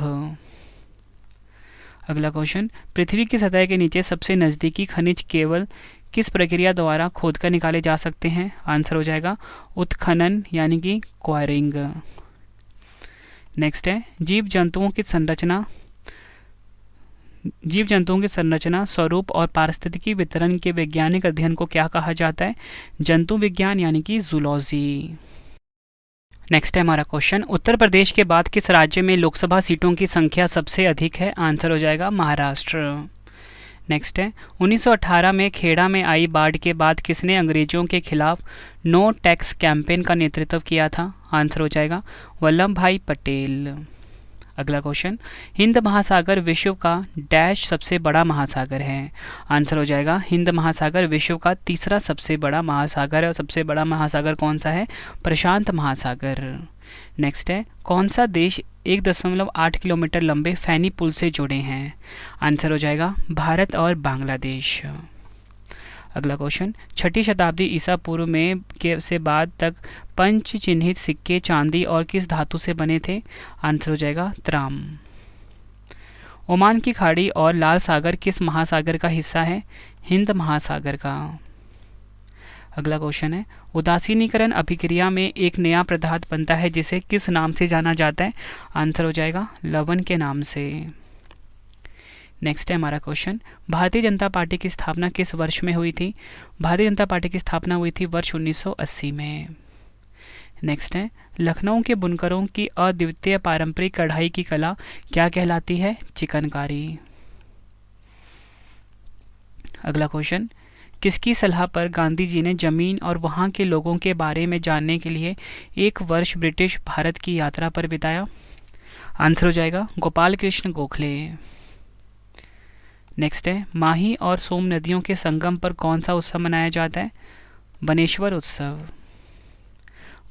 अगला क्वेश्चन, पृथ्वी की सतह के नीचे सबसे नज़दीकी खनिज केवल किस प्रक्रिया द्वारा खोदकर निकाले जा सकते हैं? आंसर हो जाएगा उत्खनन यानी कि क्वायरिंग। नेक्स्ट है, जीव जंतुओं की संरचना, स्वरूप और पारिस्थितिकी वितरण के वैज्ञानिक अध्ययन को क्या कहा जाता है? जंतु विज्ञान यानी कि जूलॉजी। नेक्स्ट है हमारा क्वेश्चन, उत्तर प्रदेश के बाद किस राज्य में लोकसभा सीटों की संख्या सबसे अधिक है? आंसर हो जाएगा महाराष्ट्र। नेक्स्ट है, 1918 में खेड़ा में आई बाढ़ के बाद किसने अंग्रेजों के खिलाफ नो टैक्स कैंपेन का नेतृत्व किया था? आंसर हो जाएगा वल्लभ भाई पटेल। अगला क्वेश्चन, हिंद महासागर विश्व का डैश सबसे बड़ा महासागर है? आंसर हो जाएगा हिंद महासागर विश्व का तीसरा सबसे बड़ा महासागर है और सबसे बड़ा महासागर कौन सा है? प्रशांत महासागर। नेक्स्ट है, कौन सा देश 1.8 किलोमीटर लंबे फैनी पुल से जुड़े हैं? आंसर हो जाएगा भारत और बांग्लादेश। अगला क्वेश्चन, 6ठी शताब्दी ईसा पूर्व में से बाद तक पंच चिन्हित सिक्के चांदी और किस धातु से बने थे? आंसर हो जाएगा त्राम। ओमान की खाड़ी और लाल सागर किस महासागर का हिस्सा है? हिंद महासागर का। अगला क्वेश्चन है, उदासीनीकरण अभिक्रिया में एक नया पदार्थ बनता है जिसे किस नाम से जाना जाता है? आंसर हो जाएगा लवण के नाम से। नेक्स्ट है हमारा क्वेश्चन, भारतीय जनता पार्टी की स्थापना किस वर्ष में हुई थी? भारतीय जनता पार्टी की स्थापना हुई थी वर्ष 1980 में। नेक्स्ट है, लखनऊ के बुनकरों की अद्वितीय पारंपरिक कढ़ाई की कला क्या कहलाती है? चिकनकारी। अगला क्वेश्चन, किसकी सलाह पर गांधी जी ने जमीन और वहां के लोगों के बारे में जानने के लिए 1 वर्ष ब्रिटिश भारत की यात्रा पर बिताया? आंसर हो जाएगा गोपाल कृष्ण गोखले। नेक्स्ट है, माही और सोम नदियों के संगम पर कौन सा उत्सव मनाया जाता है? बनेश्वर उत्सव।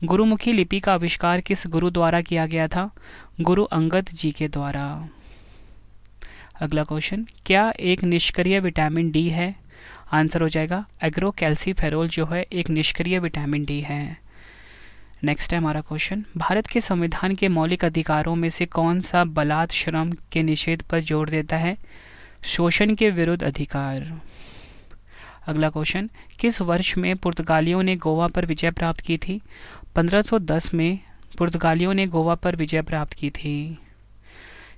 गुरुमुखी लिपि का आविष्कार किस गुरु द्वारा किया गया था? गुरु अंगद जी के द्वारा। अगला क्वेश्चन, क्या एक निष्क्रिय विटामिन डी है? आंसर हो जाएगा एग्रोकैल्सीफेरोल जो है एक निष्क्रिय विटामिन डी है। नेक्स्ट है हमारा क्वेश्चन, भारत के संविधान के मौलिक अधिकारों में से कौन सा बलात् श्रम के निषेध पर जोर देता है? शोषण के विरुद्ध अधिकार। अगला क्वेश्चन, किस वर्ष में पुर्तगालियों ने गोवा पर विजय प्राप्त की थी? 1510 में पुर्तगालियों ने गोवा पर विजय प्राप्त की थी।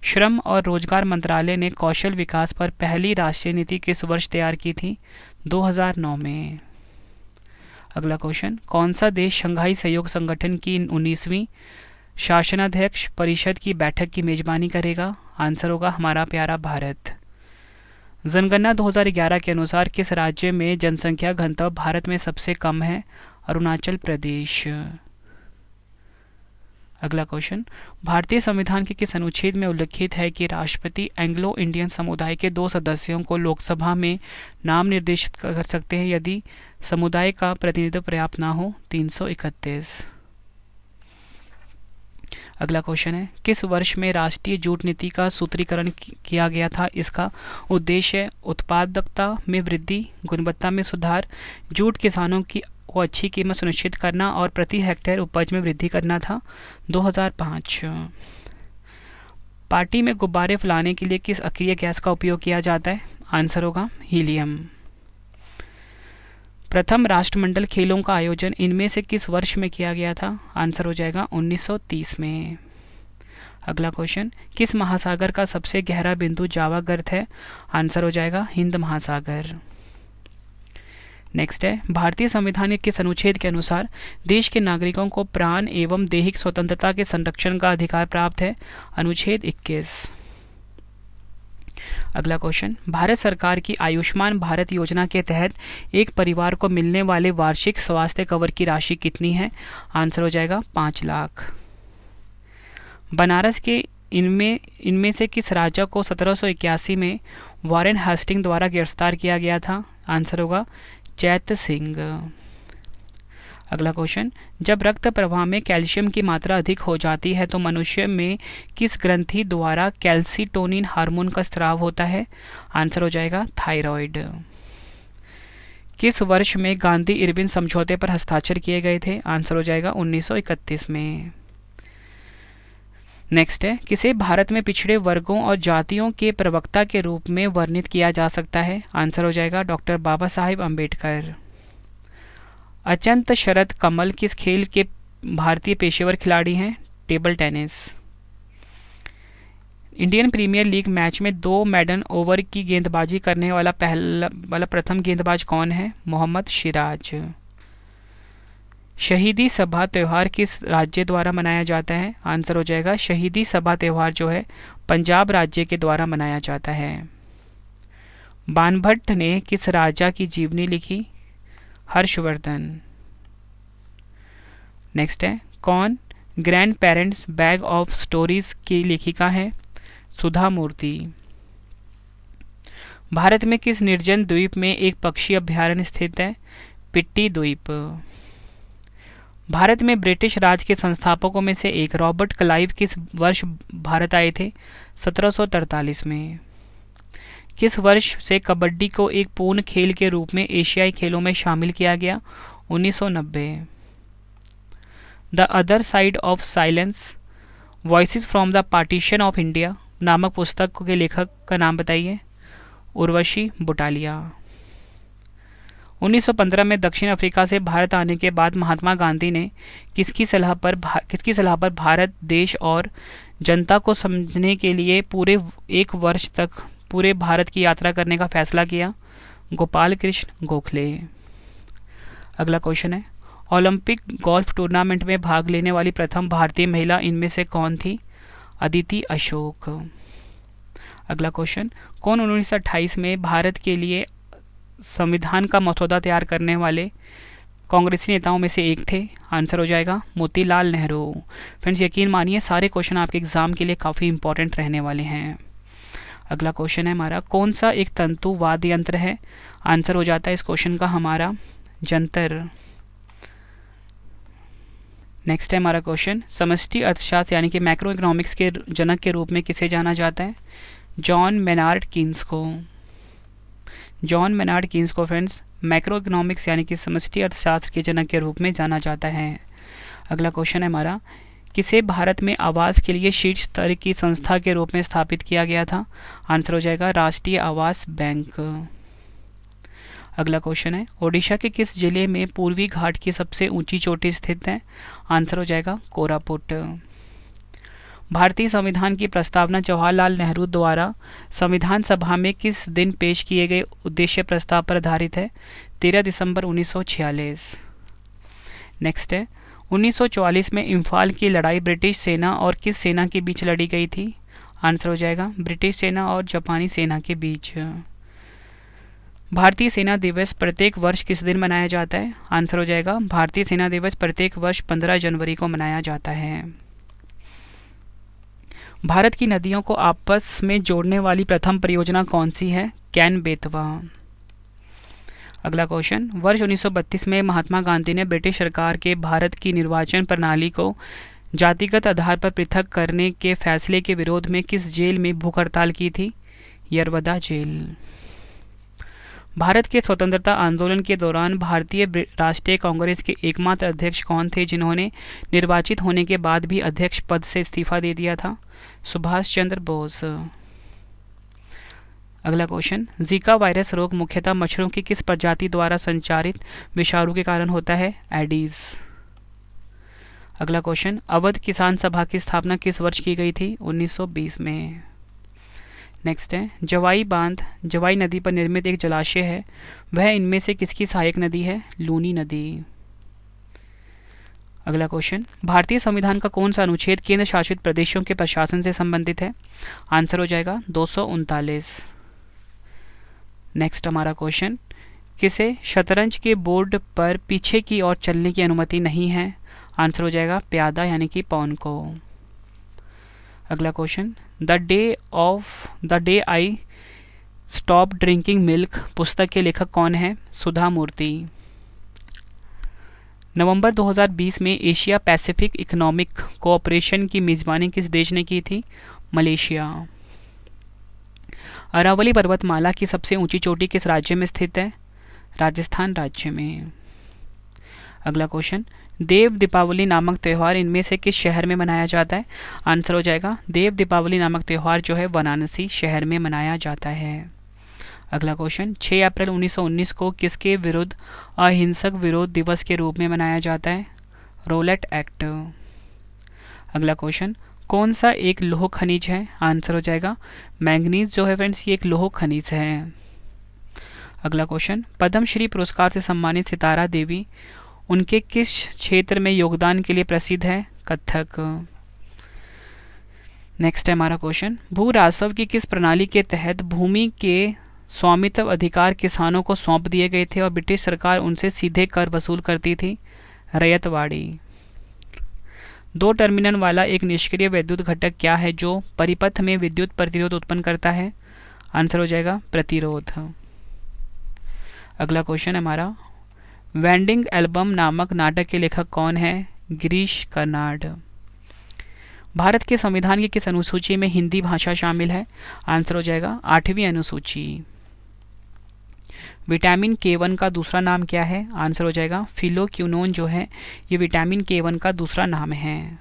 श्रम और रोजगार मंत्रालय ने कौशल विकास पर पहली राष्ट्रीय नीति किस वर्ष तैयार की थी? 2009 में। अगला क्वेश्चन, कौन सा देश शंघाई सहयोग संगठन की 19वीं शासनाध्यक्ष परिषद की बैठक की मेजबानी करेगा? आंसर होगा हमारा प्यारा भारत। जनगणना 2011 के अनुसार किस राज्य में जनसंख्या घनत्व भारत में सबसे कम है? अरुणाचल प्रदेश। अगला क्वेश्चन, भारतीय संविधान के किस अनुच्छेद में उल्लिखित है कि राष्ट्रपति एंग्लो इंडियन समुदाय के 2 सदस्यों को लोकसभा में नाम निर्देशित कर सकते हैं यदि समुदाय का प्रतिनिधित्व पर्याप्त ना हो? 331। अगला क्वेश्चन है, किस वर्ष में राष्ट्रीय जूट नीति का सूत्रीकरण किया गया था? इसका उद्देश्य उत्पादकता में वृद्धि, गुणवत्ता में सुधार, जूट किसानों की को अच्छी कीमत सुनिश्चित करना और प्रति हेक्टेयर उपज में वृद्धि करना था। 2005। पार्टी में गुब्बारे फैलाने के लिए किस अक्रिय गैस का उपयोग किया जाता है? आंसर होगा हीलियम। प्रथम राष्ट्रमंडल खेलों का आयोजन इनमें से किस वर्ष में किया गया था? आंसर हो जाएगा 1930 में। अगला क्वेश्चन, किस महासागर का सबसे गहरा बिंदु जावा गर्त है? आंसर हो जाएगा हिंद महासागर। नेक्स्ट है, भारतीय संविधान के किस अनुच्छेद के अनुसार देश के नागरिकों को प्राण एवं दैहिक स्वतंत्रता के संरक्षण का अधिकार प्राप्त है? अनुच्छेद 21। अगला क्वेश्चन, भारत सरकार की आयुष्मान भारत योजना के तहत एक परिवार को मिलने वाले वार्षिक स्वास्थ्य कवर की राशि कितनी है? आंसर हो जाएगा 5 लाख। बनारस के इनमें से किस राजा को 1781 में वॉरेन हेस्टिंग द्वारा गिरफ्तार किया गया था? आंसर होगा चैत सिंह। अगला क्वेश्चन, जब रक्त प्रवाह में कैल्शियम की मात्रा अधिक हो जाती है तो मनुष्य में किस ग्रंथि द्वारा कैल्सिटोनिन हार्मोन का स्राव होता है? आंसर हो जाएगा थायराइड। किस वर्ष में गांधी इरविन समझौते पर हस्ताक्षर किए गए थे? आंसर हो जाएगा 1931 में। नेक्स्ट है, किसे भारत में पिछड़े वर्गों और जातियों के प्रवक्ता के रूप में वर्णित किया जा सकता है? आंसर हो जाएगा डॉक्टर बाबा साहेब अम्बेडकर। अचंत शरद कमल किस खेल के भारतीय पेशेवर खिलाड़ी हैं? Table tennis. Indian Premier League match में 2 मेडन ओवर की गेंदबाजी करने वाला प्रथम गेंदबाज कौन है? मोहम्मद सिराज। शहीदी सभा त्यौहार किस राज्य द्वारा मनाया जाता है? आंसर हो जाएगा शहीदी सभा त्यौहार जो है पंजाब राज्य के द्वारा मनाया जाता है। बाणभट्ट ने किस राजा की जीवनी लिखी? हर्षवर्धन। नेक्स्ट है, कौन grand parents bag of stories की लेखिका है? सुधा मूर्ति। भारत में किस निर्जन द्वीप में एक पक्षी अभ्यारण्य स्थित है? पिट्टी द्वीप। भारत में ब्रिटिश राज के संस्थापकों में से एक रॉबर्ट क्लाइव किस वर्ष भारत आए थे? 1743 में। किस वर्ष से कबड्डी को एक पूर्ण खेल के रूप में एशियाई खेलों में शामिल किया गया? 1990। The other side of silence voices from the partition of India नामक पुस्तक के लेखक का नाम बताइए? उर्वशी बुटालिया। 1915 में दक्षिण अफ्रीका से भारत आने के बाद महात्मा गांधी ने किसकी सलाह पर भारत देश और जनता को समझने के लिए पूरे 1 वर्ष तक पूरे भारत की यात्रा करने का फैसला किया? गोपाल कृष्ण गोखले। अगला क्वेश्चन है, ओलंपिक गोल्फ टूर्नामेंट में भाग लेने वाली प्रथम भारतीय महिला इनमें से कौन थी? अदिति अशोक। अगला क्वेश्चन, कौन 1928 में भारत के लिए संविधान का मसौदा तैयार करने वाले कांग्रेसी नेताओं में से एक थे? आंसर हो जाएगा मोतीलाल नेहरू। फ्रेंड्स, यकीन मानिए सारे क्वेश्चन आपके एग्जाम के लिए काफ़ी इंपॉर्टेंट रहने वाले हैं। अगला क्वेश्चन है हमारा, कौन सा एक तंतु वाद्य यंत्र है? आंसर हो जाता है इस क्वेश्चन का हमारा जंतर। नेक्स्ट है हमारा क्वेश्चन, समष्टि अर्थशास्त्र यानी कि मैक्रो इकोनॉमिक्स के जनक के रूप में किसे जाना जाता है? जॉन मेनार्ड कीन्स को। जॉन मेनार्ड कीन्स को फ्रेंड्स मैक्रो इकोनॉमिक्स यानी कि समष्टि अर्थशास्त्र के जनक के रूप में जाना जाता है। अगला क्वेश्चन है हमारा, किसे भारत में आवास के लिए शीर्ष स्तर की संस्था के रूप में स्थापित किया गया था? आंसर हो जाएगा राष्ट्रीय आवास बैंक। अगला क्वेश्चन है, ओडिशा के किस जिले में पूर्वी घाट की सबसे ऊंची चोटी स्थित है? आंसर हो जाएगा कोरापुट। भारतीय संविधान की प्रस्तावना जवाहरलाल नेहरू द्वारा संविधान सभा में किस दिन पेश किए गए उद्देश्य प्रस्ताव पर आधारित है? 13 दिसंबर 1946। नेक्स्ट है, 1944 में इम्फाल की लड़ाई ब्रिटिश सेना और किस सेना के बीच लड़ी गई थी? आंसर हो जाएगा ब्रिटिश सेना और जापानी सेना के बीच। भारतीय सेना दिवस प्रत्येक वर्ष किस दिन मनाया जाता है? आंसर हो जाएगा भारतीय सेना दिवस प्रत्येक वर्ष 15 जनवरी को मनाया जाता है। भारत की नदियों को आपस में जोड़ने वाली प्रथम परियोजना कौन सी है? कैन बेतवा। अगला क्वेश्चन, वर्ष 1932 में महात्मा गांधी ने ब्रिटिश सरकार के भारत की निर्वाचन प्रणाली को जातिगत आधार पर पृथक करने के फैसले के विरोध में किस जेल में भूख हड़ताल की थी? यरवदा जेल। भारत के स्वतंत्रता आंदोलन के दौरान भारतीय राष्ट्रीय कांग्रेस के एकमात्र अध्यक्ष कौन थे जिन्होंने निर्वाचित होने के बाद भी अध्यक्ष पद से इस्तीफा दे दिया था? सुभाष चंद्र बोस। अगला क्वेश्चन, जीका वायरस रोग मुख्यतः मच्छरों की किस प्रजाति द्वारा संचारित विषाणु के कारण होता है? एडीज। अगला क्वेश्चन, अवध किसान सभा की स्थापना किस वर्ष की गई थी? 1920 में। नेक्स्ट है जवाई बांध जवाई नदी पर निर्मित एक जलाशय है, वह इनमें से किसकी सहायक नदी है? लूनी नदी। अगला क्वेश्चन, भारतीय संविधान का कौन सा अनुच्छेद केंद्र शासित प्रदेशों के प्रशासन से संबंधित है? आंसर हो जाएगा 239। नेक्स्ट हमारा क्वेश्चन, किसे शतरंज के बोर्ड पर पीछे की ओर चलने की अनुमति नहीं है? आंसर हो जाएगा प्यादा यानी कि पॉन को। अगला question, the day I stop drinking milk पुस्तक के लेखक कौन है? सुधा मूर्ति। नवंबर 2020 में एशिया पैसिफिक इकोनॉमिक कोऑपरेशन की मेजबानी किस देश ने की थी? मलेशिया। अरावली पर्वतमाला की सबसे ऊंची चोटी किस राज्य में स्थित है? राजस्थान राज्य में। अगला क्वेश्चन, देव दीपावली नामक त्यौहार इनमें से किस शहर में मनाया जाता है? आंसर हो जाएगा देव दीपावली नामक त्यौहार जो है वाराणसी शहर में मनाया जाता है। अगला क्वेश्चन, 6 अप्रैल 1919 को किसके विरुद्ध अहिंसक विरोध दिवस के रूप में मनाया जाता है? Roulette act. अगला क्वेश्चन, कौन सा एक लौह खनिज है? आंसर हो जाएगा मैंगनीज जो है फ्रेंड्स, ये एक लौह खनिज है। अगला क्वेश्चन, पद्मश्री पुरस्कार से सम्मानित सितारा देवी उनके किस क्षेत्र में योगदान के लिए प्रसिद्ध है? कथक। नेक्स्ट है हमारा क्वेश्चन, भू राजस्व की किस प्रणाली के तहत भूमि के स्वामित्व अधिकार किसानों को सौंप दिए गए थे और ब्रिटिश सरकार उनसे सीधे कर वसूल करती थी? रैयतवाड़ी। 2 टर्मिनल वाला एक निष्क्रिय विद्युत घटक क्या है जो परिपथ में विद्युत प्रतिरोध उत्पन्न करता है? आंसर हो जाएगा प्रतिरोध। अगला क्वेश्चन हमारा, वेंडिंग एल्बम नामक नाटक के लेखक कौन है? गिरीश कर्नाड। भारत के संविधान की किस अनुसूची में हिंदी भाषा शामिल है? आंसर हो जाएगा 8वीं अनुसूची। विटामिन K1 का दूसरा नाम क्या है? आंसर हो जाएगा फिलोक्विनोन जो है ये विटामिन K1 का दूसरा नाम है।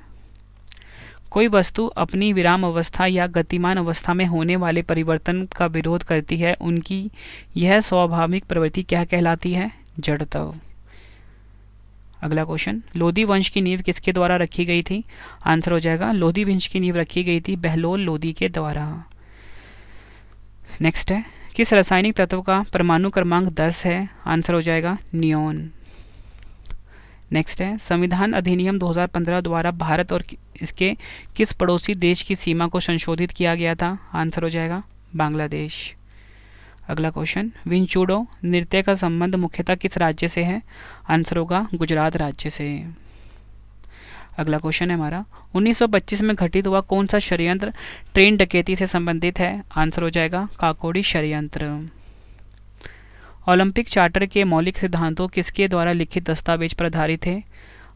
कोई वस्तु अपनी विराम अवस्था या गतिमान अवस्था में होने वाले परिवर्तन का विरोध करती है, उनकी यह स्वाभाविक प्रवृत्ति क्या कहलाती है? जड़ता। अगला क्वेश्चन, लोधी वंश की नींव किसके द्वारा रखी गई थी? आंसर हो जाएगा लोधी वंश की नींव रखी गई थी बहलोल लोधी के द्वारा। नेक्स्ट है, किस रासायनिक तत्व का परमाणु क्रमांक 10 है? आंसर हो जाएगा नियोन। नेक्स्ट है, संविधान अधिनियम 2015 द्वारा भारत और इसके किस पड़ोसी देश की सीमा को संशोधित किया गया था? आंसर हो जाएगा बांग्लादेश। अगला क्वेश्चन, विंचूडो नृत्य का संबंध मुख्यतः किस राज्य से है? आंसर होगा गुजरात राज्य से। अगला क्वेश्चन है हमारा, 1925 में घटित हुआ कौन सा षड्यंत्र ट्रेन डकैती से संबंधित है? आंसर हो जाएगा काकोड़ी षड्यंत्र। ओलंपिक चार्टर के मौलिक सिद्धांतों किसके द्वारा लिखित दस्तावेज पर आधारित है?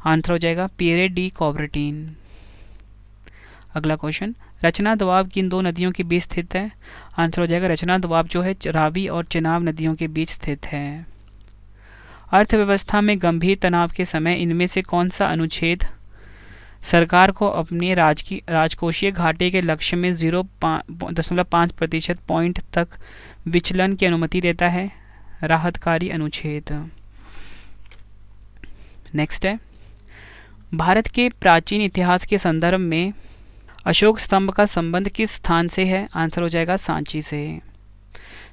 आंसर हो जाएगा पियरे डी कॉबर्टिन। अगला क्वेश्चन, रचना दोआब किन 2 नदियों के बीच स्थित है? आंसर हो जाएगा रचना दोआब जो है रावी और चिनाब नदियों के बीच स्थित है। अर्थव्यवस्था में गंभीर तनाव के समय इनमें से कौन सा अनुच्छेद सरकार को अपने राजकोषीय घाटे के लक्ष्य में 0.5% पॉइंट तक विचलन की अनुमति देता है? राहतकारी अनुच्छेद। नेक्स्ट है, भारत के प्राचीन इतिहास के संदर्भ में अशोक स्तंभ का संबंध किस स्थान से है? आंसर हो जाएगा सांची से।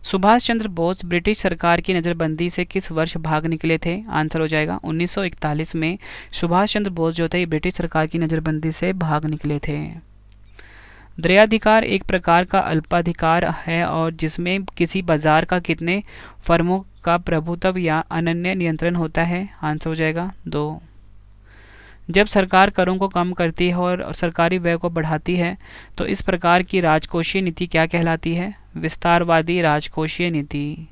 सुभाष चंद्र बोस ब्रिटिश सरकार की नज़रबंदी से किस वर्ष भाग निकले थे? आंसर हो जाएगा 1941 में सुभाष चंद्र बोस जो थे ब्रिटिश सरकार की नज़रबंदी से भाग निकले थे। क्रयाधिकार एक प्रकार का अल्पाधिकार है और जिसमें किसी बाजार का कितने फर्मों का प्रभुत्व या अनन्य नियंत्रण होता है? आंसर हो जाएगा 2। जब सरकार करों को कम करती है और सरकारी व्यय को बढ़ाती है तो इस प्रकार की राजकोषीय नीति क्या कहलाती है? विस्तारवादी राजकोषीय नीति।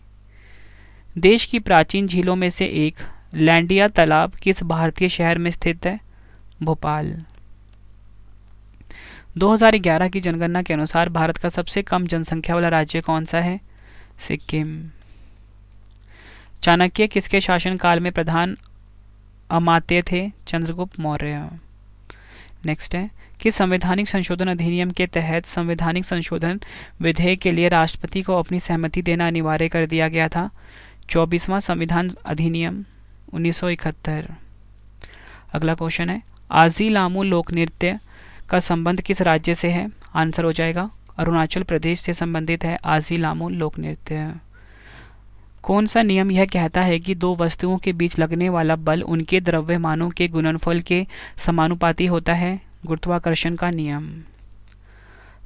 देश की प्राचीन झीलों में से एक लैंडिया तालाब किस भारतीय शहर में स्थित है? भोपाल। 2011 की जनगणना के अनुसार भारत का सबसे कम जनसंख्या वाला राज्य कौन सा है? सिक्किम। चाणक्य किसके शासनकाल में प्रधान अमात्य थे? चंद्रगुप्त मौर्य। नेक्स्ट है, कि संवैधानिक संशोधन अधिनियम के तहत संवैधानिक संशोधन विधेयक के लिए राष्ट्रपति को अपनी सहमति देना अनिवार्य कर दिया गया था? 24वां संविधान अधिनियम 1971। अगला क्वेश्चन है, आजी लामू लोक नृत्य का संबंध किस राज्य से है? आंसर हो जाएगा अरुणाचल प्रदेश से संबंधित है। आजी लामो लोक नृत्य। कौन सा नियम यह कहता है कि दो वस्तुओं के बीच लगने वाला बल उनके द्रव्यमानों के गुणनफल के समानुपाती होता है? गुरुत्वाकर्षण का नियम।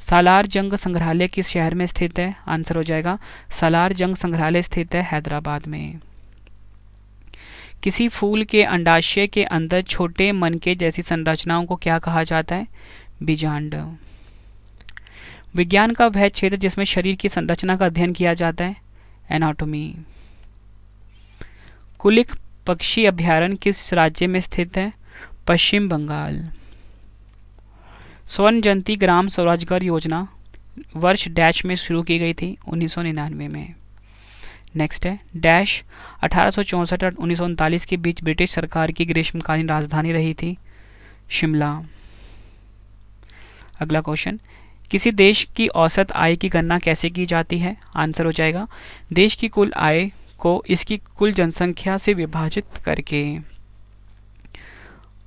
सालार जंग संग्रहालय किस शहर में स्थित है? आंसर हो जाएगा सालार जंग संग्रहालय स्थित है हैदराबाद में। किसी फूल के अंडाशय के अंदर छोटे मनके जैसी संरचनाओं को क्या कहा जाता है? बीजांड। विज्ञान का वह क्षेत्र जिसमें शरीर की संरचना का अध्ययन किया जाता है? एनाटॉमी। कुलिक पक्षी अभयारण्य किस राज्य में स्थित है? पश्चिम बंगाल। स्वर्ण जयंती ग्राम स्वराजगार योजना वर्ष डैश में शुरू की गई थी? 1999 में। नेक्स्ट है डैश 1864 और 1939 के बीच ब्रिटिश सरकार की ग्रीष्मकालीन राजधानी रही थी? शिमला। अगला क्वेश्चन, किसी देश की औसत आय की गणना कैसे की जाती है? आंसर हो जाएगा देश की कुल आय को इसकी कुल जनसंख्या से विभाजित करके।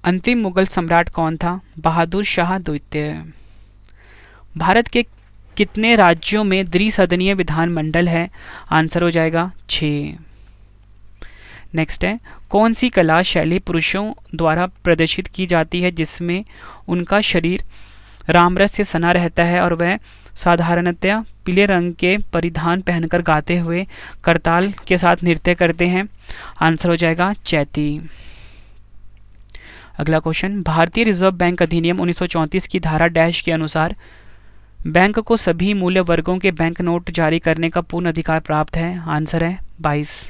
अंतिम मुगल सम्राट कौन था? बहादुर शाह द्वितीय। भारत के कितने राज्यों में द्विसदनीय विधानमंडल है? आंसर हो जाएगा 6। नेक्स्ट है कौन सी कला शैली पुरुषों द्वारा प्रदर्शित की जाती है जिसमें उनका शरीर रामरस से सना रहता है और वह साधारणतया पीले रंग के परिधान पहनकर गाते हुए करताल के साथ नृत्य करते हैं? आंसर हो जाएगा चैती। अगला क्वेश्चन, भारतीय रिजर्व बैंक अधिनियम 1934 की धारा डैश के अनुसार बैंक को सभी मूल्य वर्गों के बैंक नोट जारी करने का पूर्ण अधिकार प्राप्त है? आंसर है 22।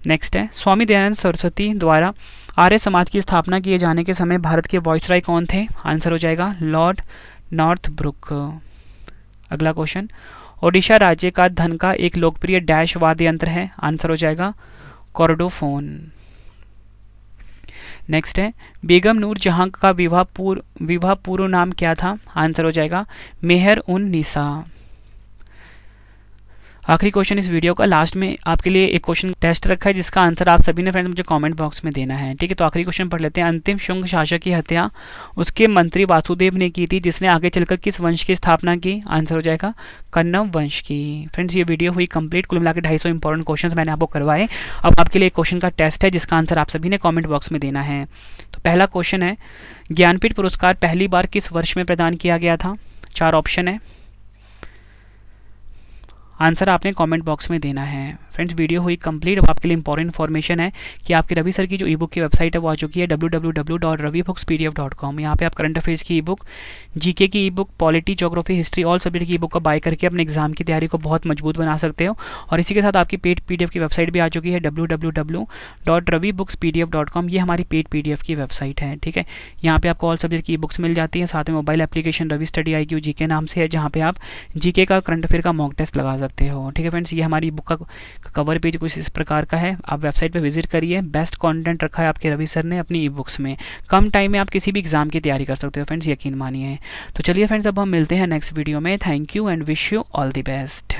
नेक्स्ट है स्वामी दयानंद सरस्वती द्वारा आर्य समाज की स्थापना किए जाने के समय भारत के वाइसराय कौन थे? आंसर हो जाएगा लॉर्ड नॉर्थब्रुक। अगला क्वेश्चन, ओडिशा राज्य का धन का एक लोकप्रिय डैश वाद्य यंत्र है? आंसर हो जाएगा कॉर्डोफोन। नेक्स्ट है बेगम नूर जहां का विवाह पूर्व नाम क्या था? आंसर हो जाएगा मेहर उन निसा। आखिरी क्वेश्चन इस वीडियो का, लास्ट में आपके लिए एक क्वेश्चन टेस्ट रखा है जिसका आंसर आप सभी ने फ्रेंड्स मुझे कमेंट बॉक्स में देना है। ठीक है, तो आखिरी क्वेश्चन पढ़ लेते हैं। अंतिम शुंग शासक की हत्या उसके मंत्री वासुदेव ने की थी जिसने आगे चलकर किस वंश की स्थापना की? आंसर हो जाएगा कन्नव वंश की। फ्रेंड्स ये वीडियो हुई कंप्लीट, कुल मिलाकर 250 इंपॉर्टेंट क्वेश्चन मैंने आपको करवाए। अब आपके लिए एक क्वेश्चन का टेस्ट है जिसका आंसर आप सभी ने कॉमेंट बॉक्स में देना है। तो पहला क्वेश्चन है ज्ञानपीठ पुरस्कार पहली बार किस वर्ष में प्रदान किया गया था? 4 ऑप्शन है, आंसर आपने कमेंट बॉक्स में देना है। फ्रेंड्स वीडियो हुई कंप्लीट। अब आपके लिए इंपॉर्टेंट इन्फॉर्मेशन है कि आपकी रवि सर की जो ई बुक की वेबसाइट है वो आ चुकी है www.ravibookspdf.com। यहाँ पे आप करंट अफेयर्स की ई बुक, जीके की ई book, polity, geography, history all subject की ई बुक को बाय करके अपने एग्जाम की तैयारी को बहुत मजबूत बना सकते हो। और इसी के साथ आपकी पेड पीडीएफ की वेबसाइट भी आ चुकी है www.ravibookspdf.com। ये हमारी पेड पीडीएफ की वेबसाइट है। ठीक है, यहाँ पे आपको ऑल सब्जेक्ट की ई बुक्स मिल जाती है। साथ में mobile application Ravi study IQ GK नाम से है जहाँ पे आप जीके का करंट अफेयर का मॉक टेस्ट लगा सकते हो। ठीक है फ्रेंड्स, ये हमारी बुक का कवर पेज कुछ इस प्रकार का है। आप वेबसाइट पे विजिट करिए, बेस्ट कंटेंट रखा है आपके रवि सर ने अपनी ई बुक्स में। कम टाइम में आप किसी भी एग्जाम की तैयारी कर सकते हो फ्रेंड्स, यकीन मानिए। तो चलिए फ्रेंड्स अब हम मिलते हैं नेक्स्ट वीडियो में। Thank you and wish you all the best.